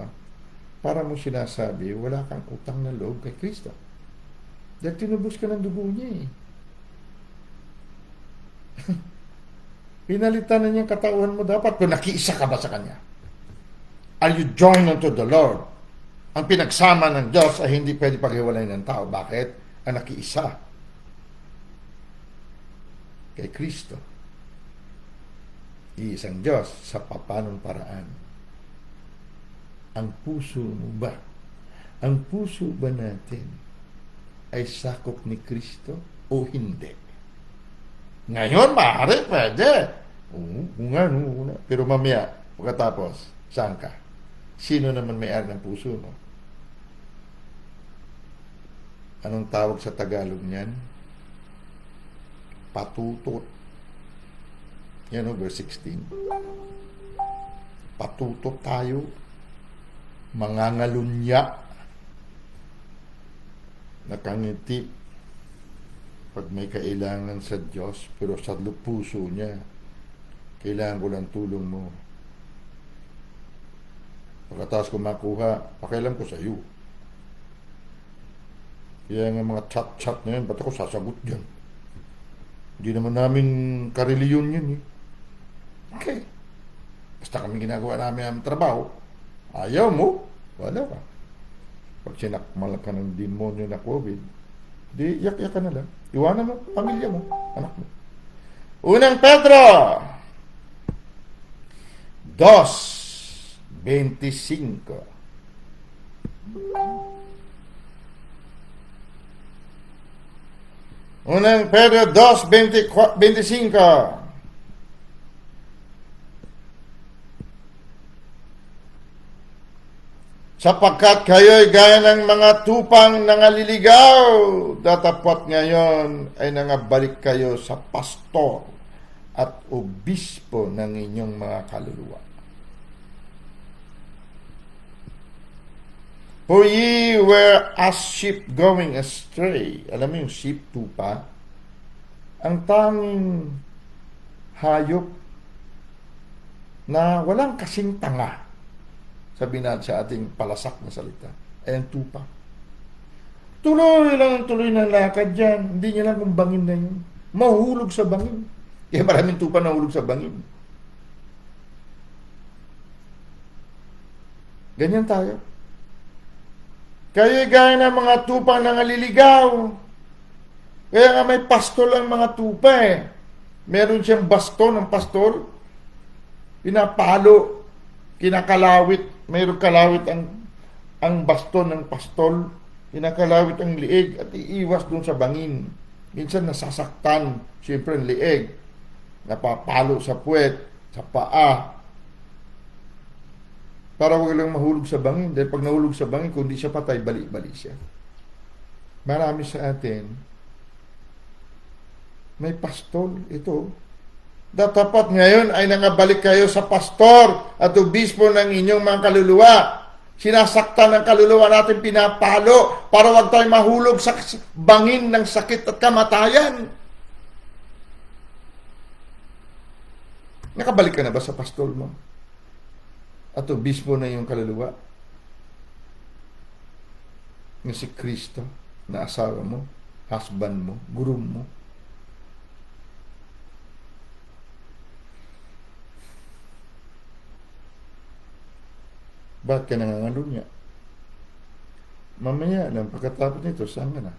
para mo sinasabi, wala kang utang na loob kay Kristo. Dahil tinubos ka ng dugo niya eh. Pinalitan na niyang katawan mo dapat kung nakiisa ka ba sa Kanya. Are you joined unto the Lord? Ang pinagsama ng Diyos ay hindi pwede paghiwalay ng tao. Bakit? Ang nakiisa kay Kristo. Iisang Diyos sa papanong paraan. Ang puso mo ba? Ang puso ba natin ay sakop ni Kristo o hindi? Ngayon, maaari, pwede. Nga. Pero mamaya, pagkatapos, saan ka? Sino naman may-ari ng puso mo? Anong tawag sa Tagalog niyan? Patutot. Yan o, verse 16. Patutot tayo. Mangangalunya. Nakangiti. Pag may kailangan sa Diyos, pero sa puso niya, kailangan ko lang tulong mo. Pagkatapos ko makuha, pakialam ko sa iyo. Kaya nga mga chat-chat na yan, ba't ako sasagot dyan? Hindi naman namin kareliyon yun eh. Okay. Basta kami ginagawa namin ang trabaho. Ayaw mo, wala ka. Pag sinakmal ka ng demonyo na COVID, di yak-yak ka na lang. Iwanan mo, pamilya mo, anak mo. Unang Pedro 2:25. Unang Pedro 2:25. Sapagkat kayo'y gaya ng mga tupang nangaliligaw, datapwat ngayon ay nangabalik kayo sa pastor at obispo ng inyong mga kaluluwa. For ye were as sheep going astray. Alam mo yung sheep, tupa? Ang tanging hayop na walang kasing tanga, sabi natin sa ating palasak na salita, ay ang tupa. Tuloy lang ang tuloy ng lakad dyan. Hindi niya lang kung bangin na yun. Mahulog sa bangin. Kaya maraming tupa na hulog sa bangin. Ganyan tayo. Kayo'y gaya ng mga tupang nangaliligaw. Kaya nga may pastol ang mga tupa eh. Meron siyang baston ng pastol. Pinapalo. Kinakalawit. Mayroong kalawit ang baston ng pastol. Kinakalawit ang liig at iiwas doon sa bangin. Minsan nasasaktan. Siyempre ang liig. Napapalo sa puwet, sa paa. Para wag lang mahulog sa bangin. Dahil pag nahulog sa bangin, kung di siya patay, bali-bali siya. Marami sa atin, may pastol. Ito. Dapat ngayon ay nangabalik kayo sa pastor at obispo ng inyong mga kaluluwa. Sinasaktan ng kaluluwa natin, pinapalo para wag tayo mahulog sa bangin ng sakit at kamatayan. Nakabalik ka na ba sa pastor mo? At obispo na iyong kaluluwa? Yung si Kristo na asawa mo, husband mo, guru mo. Bakit ka nangangalunya? Mamaya lang, pagkatapos nito, saan ka na?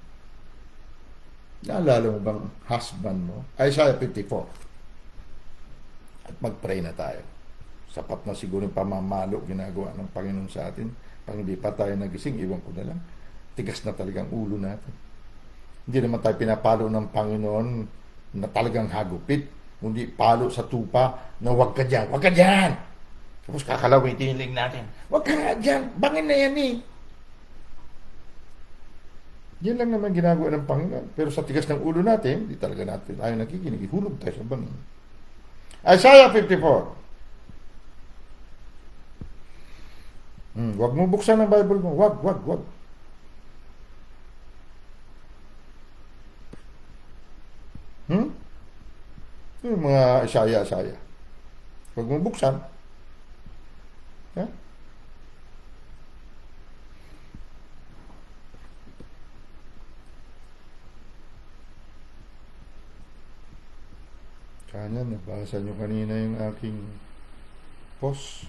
Naalala mo bang husband mo? Isaiah 54. At mag-pray na tayo. Sapat na siguro yung pamamalo ginagawa ng Panginoon sa atin. Pag hindi pa tayo nagising, iwan ko na lang. Tigas na talagang ulo natin. Hindi naman tayo pinapalo ng Panginoon na talagang hagupit. Kundi palo sa tupa na wag ka dyan, wag ka dyan! Tapos kakalawitin yung leg natin. Wag ka nga dyan, bangin na yan eh. Yan lang naman ginagawa ng Panginoon. Pero sa tigas ng ulo natin, di talaga natin tayo nakikinig. Hulog tayo sa bangin. Isaiah 54. Huwag mo buksan ang Bible mo. Wag. Yung mga Isaiah. Huwag mo buksan. Ha? Kanya, nabasa nyo kanina yung aking post.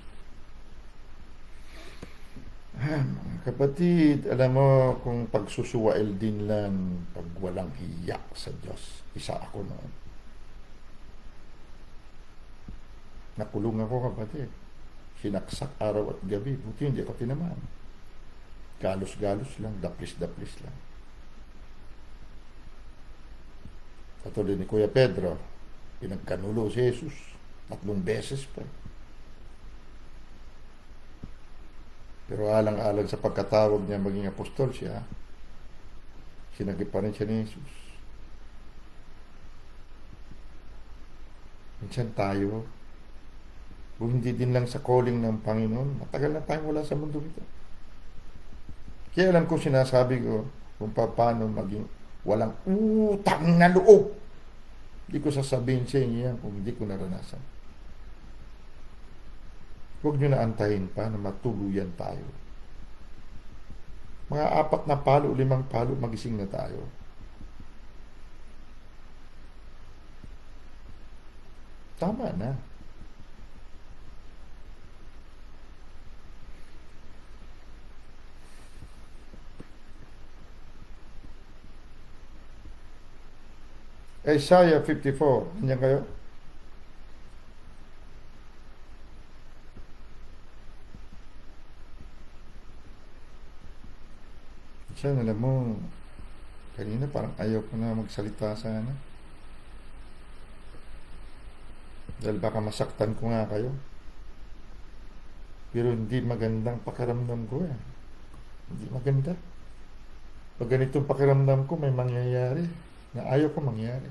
Mga kapatid, alam mo kung pagsusuwail din lang pag walang hiya sa Diyos. Isa ako noon. Nakulong ako, kapatid. Sinaksak araw at gabi. Buti hindi ako tinamaan. Galos-galos lang, daplis-daplis lang. Katulad ni Kuya Pedro, pinagkanulo si Jesus 3 beses pa. Pero alang-alang sa pagkatawag niya maging apostol siya, sinagipan rin siya ni Jesus. Minsan tayo, kung hindi din lang sa calling ng Panginoon, matagal na tayong wala sa mundo ito. Kaya alam ko, sinasabi ko kung paano maging walang utang na loob. Hindi ko sasabihin sa inyo yan kung hindi ko naranasan. Huwag nyo na antayin pa na matuluyan tayo. Mga 4 na palo, 5 palo, magising na tayo. Tama na. Isaiah 54. Nandiyan kayo? Siya, alam mo, kanina parang ayaw ko na magsalita sana. Dahil baka masaktan ko nga kayo. Pero hindi magandang pakiramdam ko eh. Hindi maganda. Pag ganitong pakiramdam ko, may mangyayari na ayaw ko mangyari.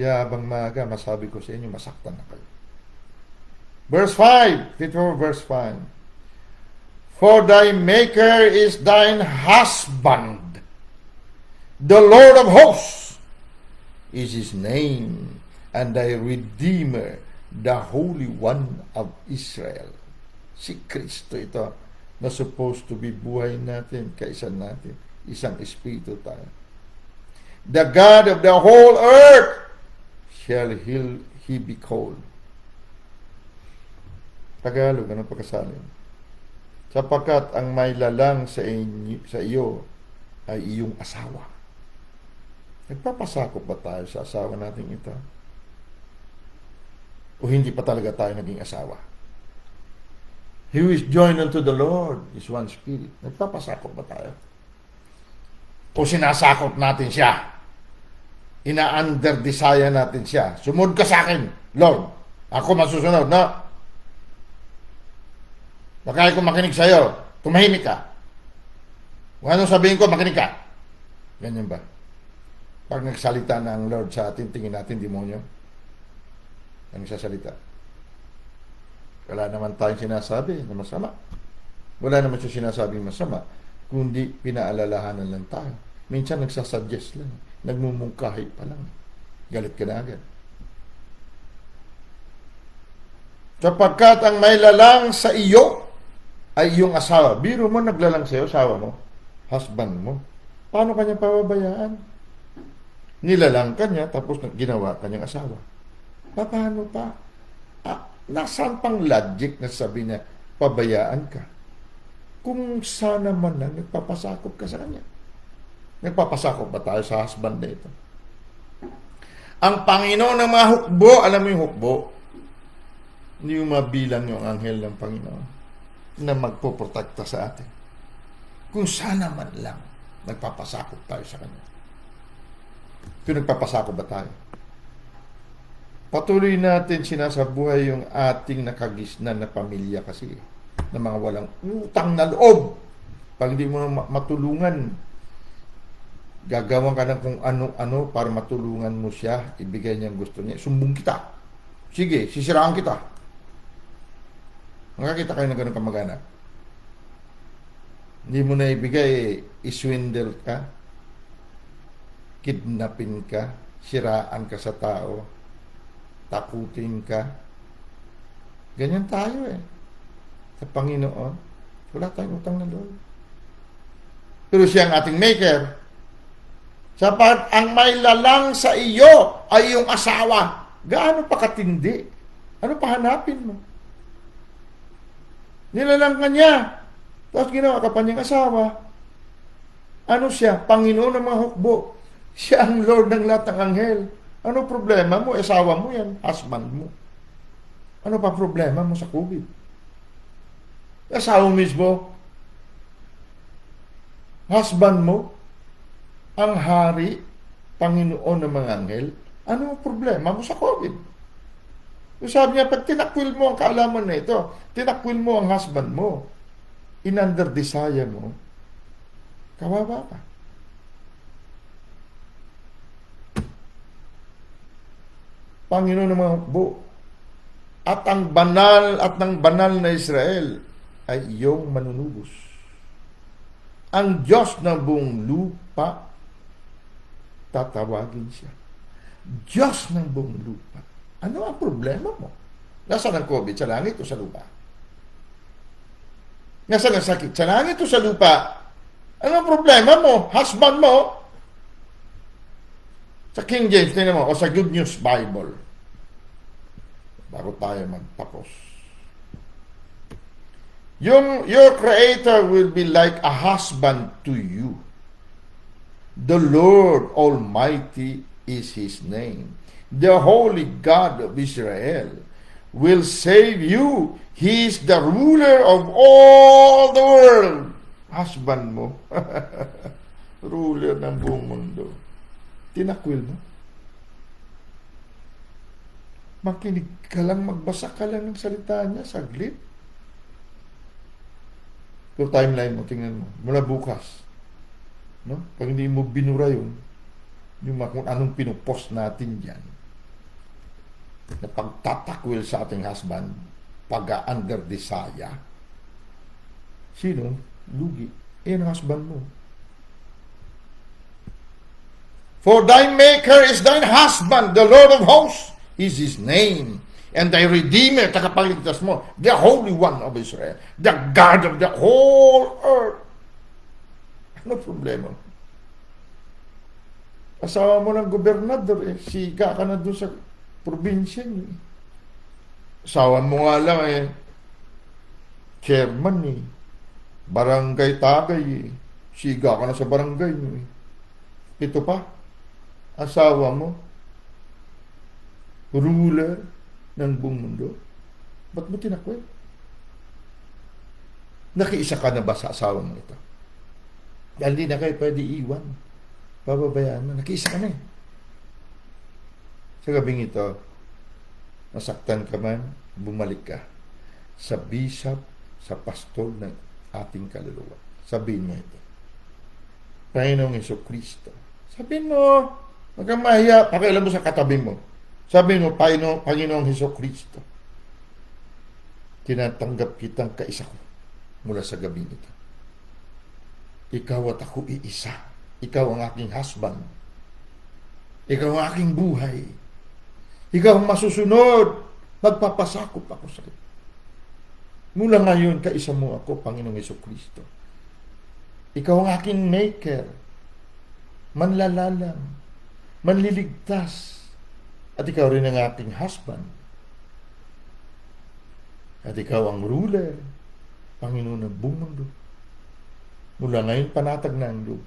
Habang maaga, masabi ko sa inyo, masaktan na kayo. Verse 5, 54 verse 5. For thy Maker is thine husband. The Lord of hosts is his name, and thy Redeemer, the Holy One of Israel. Si Kristo ito na supposed to be buhay natin, kaisa natin. Isang espiritu tayo. The God of the whole earth shall he be called. Tagalog, anong pagkasalin? Sapagkat ang may lalang sa iyo ay iyong asawa. Nagpapasakop ba tayo sa asawa natin ito? O hindi pa talaga tayo naging asawa? He who is joined unto the Lord is one spirit. Nagpapasakop ba tayo? O sinasakop natin siya? Ina-under-desire natin siya. Sumunod ka sa akin, Lord. Ako masusunod, no? Baka ko makinig sa'yo, tumahimik ka. Kung anong sabihin ko, makinig ka. Ganyan ba? Pag nagsalita na ang Lord sa atin, tingin natin demonyo. Ang sasalita. Wala naman tayong sinasabi na masama. Wala naman siya sinasabing masama, kundi pinaalalahanan lang tayo. Minsan nagsasuggest lang. Nagmumungkahi pa lang. Galit ka na agad. Sapagkat ang may lalang sa iyo ay iyong asawa. Biro mo, naglalang sa iyo, asawa mo, husband mo. Paano kanya pababayaan? Nilalang ka niya, tapos ginawa kanyang asawa. Paano pa? Nasaan pang logic na sabi niya, pabayaan ka? Kung sana man lang, nagpapasakop ka sa kanya. Nagpapasakop ba tayo sa husband na ito? Ang Panginoon ng mga hukbo, alam mo yung hukbo? Hindi yung mabilang yung anghel ng Panginoon na magpoprotekta sa atin. Kung sana man lang nagpapasakop tayo sa Kanya. Pero nagpapasakop ba tayo? Patuloy natin sinasabuhay yung ating nakagisnan na pamilya kasi na mga walang utang na loob. Pag hindi mo matulungan, gagawin ka ng kung ano-ano para matulungan mo siya, ibigay niya ang gusto niya. Sumbong kita. Sige, sisiraan kita. Nakakita kayo ng ganun kamag-anak. Hindi mo na ibigay, iswindle ka, kidnapin ka, siraan ka sa tao, takutin ka. Ganyan tayo sa Panginoon. Wala tayong utang na loob. Pero siya ang ating maker. Sapat ang may lalang sa iyo ay iyong asawa. Gaano pa katindi? Ano pa hanapin mo? Nilalang ka niya. Tapos ginawa ka pa niyang asawa. Ano siya? Panginoon ng mga hukbo. Siya ang Lord ng lahat ng anghel. Ano problema mo? Asawa mo yan. Husband mo. Ano pa problema mo sa COVID? Asawa mismo. Husband mo. Ang hari, Panginoon ng mga anghel. Ano ang problema mo sa COVID? Sabi niya, pag tinakwil mo ang kaalaman na ito, tinakwil mo ang husband mo, inunderdesire mo, kawawa ka. Panginoon ng mga hukbo, at ang banal na Israel ay iyong manunubos. Ang Diyos ng buong lupa, tatawagin siya. Diyos ng buong lupa. Ano ang problema mo? Nasaan ang COVID? Sa langit o sa lupa? Nasaan ang sakit? Sa langit o sa lupa? Ano ang problema mo? Husband mo? Sa King James, tingnan mo, o sa Good News Bible. Bago tayo magtapos. Your Creator will be like a husband to you. The Lord Almighty is His name. The Holy God of Israel will save you. He is the ruler of all the world. Husband mo. Ruler ng buong mundo. Tinakwil mo. Makinig ka lang, magbasa ka lang ng salita niya, saglit. So timeline mo, tingnan mo. Mula bukas. No? Pag hindi mo binura yun, yung kung anong pinupost natin dyan, na pagtatakwil sa ating husband, pag-under desire, sino? Lugi. Ang husband mo. For thy maker is thine husband, the Lord of hosts is his name. And thy Redeemer, tagapagligtas mo, the Holy One of Israel, the God of the whole earth. Ano problema? Asawa mo ng gobernador, siga ka na doon sa probinsya niyo. Asawa mo nga lang chairman barangay tagay siga ka na sa barangay niyo. Ito pa, asawa mo, ruler ng buong mundo. Ba't mo tinakwil? Nakiisa ka na ba sa asawa mo ito? Dahil hindi na kayo pwede iwan. Pababayaan mo. Nakiisa ka na Sa gabing ito, nasaktan ka man, bumalik ka sa bishop, sa pastor ng ating kaluluwa. Sabihin mo ito. Panginoong Jesucristo. Sabihin mo, huwag kang mahiya, pakialam mo sa katabi mo. Sabihin mo, Panginoong Jesucristo, tinatanggap kitang kaisa ko mula sa gabing ito. Ikaw at ako iisa. Ikaw ang aking husband. Ikaw ang aking buhay. Ikaw ang masusunod. Magpapasakop ako sa iyo. Mula ngayon, kaisa mo ako, Panginoong Jesucristo. Ikaw ang aking maker. Manlalalang. Manliligtas. At ikaw rin ang aking husband. At ikaw ang ruler, Panginoon ng buong mundo. Mula ngayon, panatag na ang loob.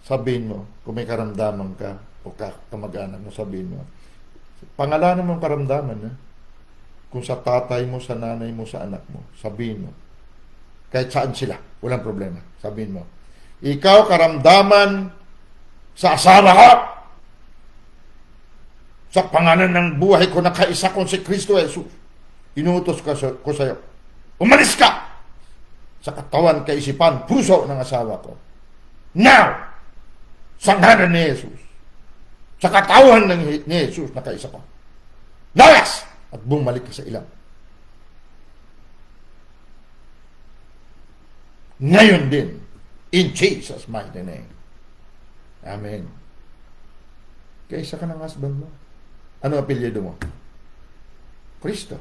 Sabihin mo, kung may karamdaman ka, o kamag-anak mo, sabihin mo. Pangalanan mo ang karamdaman, kung sa tatay mo, sa nanay mo, sa anak mo, sabihin mo. Kahit saan sila, walang problema. Sabihin mo, ikaw karamdaman sa asawa ko, sa pangalan ng buhay ko na kaisa kong si Kristo Jesus, inuutos ko sa iyo, umalis ka sa katawan, kaisipan, puso ng asawa ko. Now, sa ngalan ni Jesus, Sa katawan ni Jesus, nakaisa ka. Layas! At bumalik ka sa ilang. Ngayon din, in Jesus' mighty name. Amen. Kaisa ka ng husband mo. Ano apelyido mo? Kristo.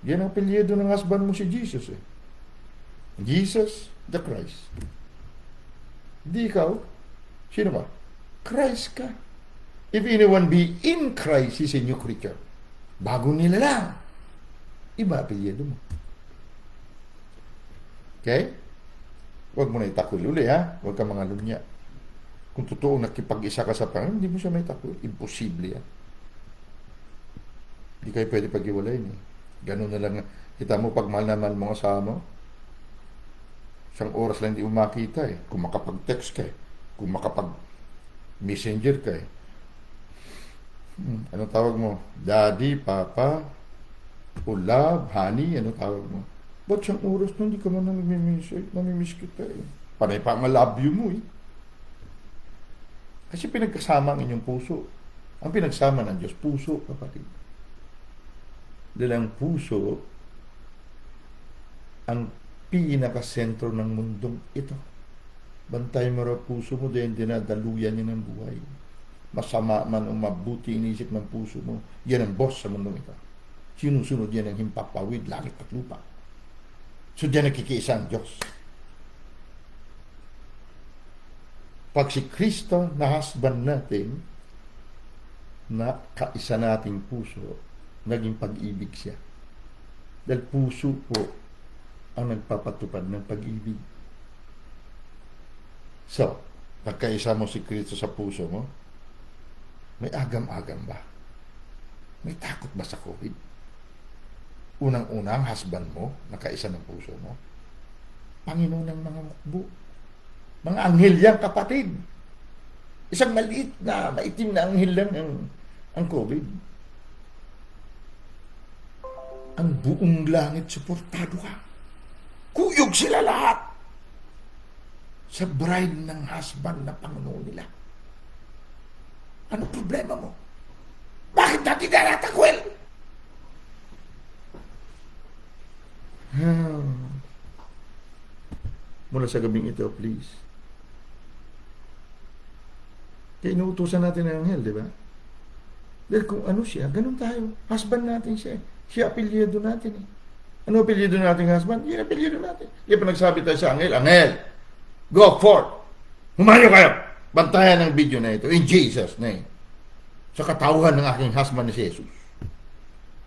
Yan ang apelyido ng husband mo si Jesus eh. Jesus the Christ. Hindi ikaw. Sino ba? Christ ka. If anyone be in Christ, he's a new creature. Bagong nila lang. Iba apelyido mo. Okay? Huwag mo na itakwil uli, ha? Huwag ka mga lunya. Kung totoo nakipag-isa ka sa Panginoon, hindi mo siya may takwil. Imposible yan. Hindi kayo pwede pag-iwalayin eh. Ganun na lang. Kita mo, pag mahal na mahal mo asawa mo, isang oras lang hindi mo makita eh. Kung makapag-text ka eh. Kung makapag-messenger ka eh. Anong tawag mo? Daddy, Papa, o love, honey, anong tawag mo? Ba't siyang oras na hindi ka man namimiss kita eh? Panay pa ang love you mo eh. Kasi pinagkasama ang inyong puso. Ang pinagsama ng Diyos, puso, kapatid. Dahil ang puso, ang pinakasentro ng mundong ito. Bantay mo raw puso mo dahil dinadaluyan niya ng buhay. Masama man o mabuti inisip ng puso mo, yan ang boss sa mundong ito. Sinusunod yan ang himpapawid, langit at lupa. So diyan nakikiisa ang Diyos. Pag si Kristo na husband natin, na kaisa nating puso, naging pag-ibig siya. Dahil puso po ang nagpapatupad ng pag-ibig. So, pagkaisa mo si Kristo sa puso mo, may agam-agam ba? May takot ba sa COVID? Unang-unang husband mo, nakaisa ng puso mo, Panginoon ng mga mukbo. Mga anghel yan, kapatid. Isang maliit na, maitim na anghel lang ang COVID. Ang buong langit, suportado ka. Kuyog sila lahat sa bride ng husband na Panginoon nila. Ano problema mo? Bakit natin naratakwil? Mula sa gabing ito, please. Kaya inuutusan natin ng anghel, di ba? Dahil kung ano siya, ganun tayo. Husband natin siya. Siya apelyido natin eh. Ano apelyido natin husband? Yan apelyido natin. Kaya pa nagsabi tayo sa anghel, anghel, go forth. Humayo kayo. Bantayan ang video na ito in Jesus' name. Sa katauhan ng aking husband na si Jesus.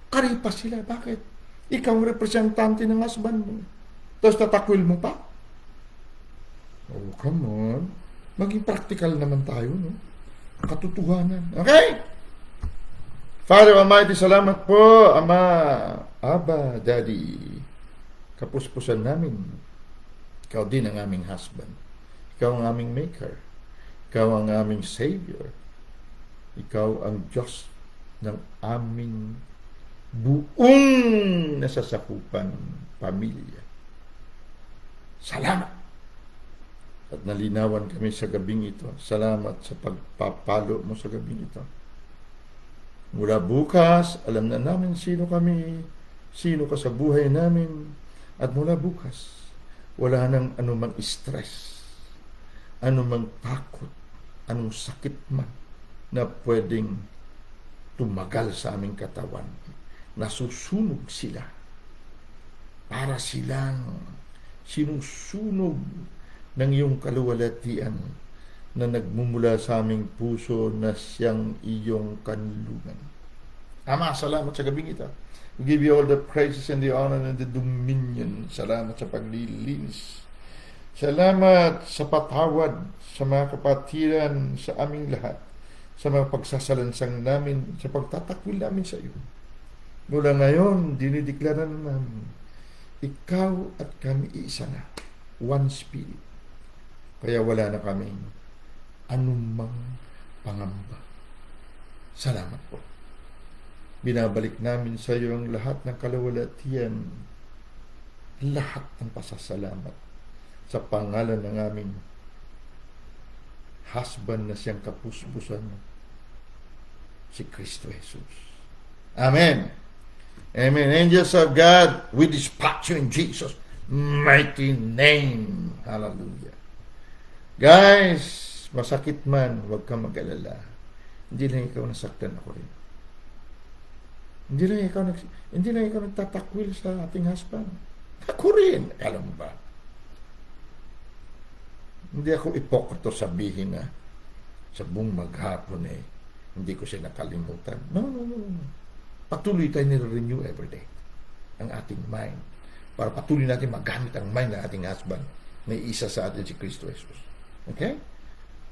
Karipas sila. Bakit? Ikaw ang representante ng husband mo. Tapos tatakwil mo pa? Oh, come on. Maging practical naman tayo, no? Katotohanan. Okay? Father Almighty, salamat po, Ama, Aba, Daddy. Kapuspusan namin. Ikaw din ang aming husband. Ikaw ang aming maker. Ikaw ang aming savior. Ikaw ang Diyos ng aming buong nasasakupan pamilya. Salamat. At nalinawan kami sa gabing ito. Salamat sa pagpapalo mo sa gabing ito. Mula bukas, alam na namin sino kami, sino ka sa buhay namin. At mula bukas, wala nang anumang stress, anumang takot, anong sakit man na pwedeng tumagal sa aming katawan. Nasusunog sila para silang sinusunog ng iyong kaluwalhatian na nagmumula sa aming puso na siyang iyong kanlungan. Ama, salamat sa gabing ito. We give you all the praises and the honor and the dominion. Salamat sa paglilinis. Salamat sa patawad sa mga kapatiran sa aming lahat, sa mga pagsasalansang namin, sa pagtatakwil namin sa iyo. Mula ngayon, dinideklara na namin, ikaw at kami isa na. One spirit. Kaya wala na kaming anumang pangamba. Salamat po. Binabalik namin sa iyo ang lahat ng kaluwalhatian, lahat ng pasasalamat sa pangalan ng aming husband na siyang kapuspusan mo, si Kristo Jesus. Amen. Amen. Angels of God, we dispatch you in Jesus' mighty name. Hallelujah. Guys, masakit man, huwag kang mag-alala. Hindi lang ikaw nasaktan, ako rin. Hindi lang ikaw nagtatakwil sa ating husband. Ako rin. Alam mo ba? Hindi ako ipokrito sabihin na sa buong maghapon hindi ko siya nakalimutan. No. Patuloy tayo nire-renew everyday ang ating mind para patuloy natin magamit ang mind ng ating husband. May isa sa atin si Kristo Jesus. Okay?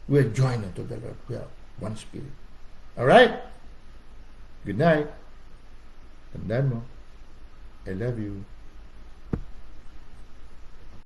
We are joined unto the Lord. We are one spirit. Alright? Good night. Tandaan mo, I love you.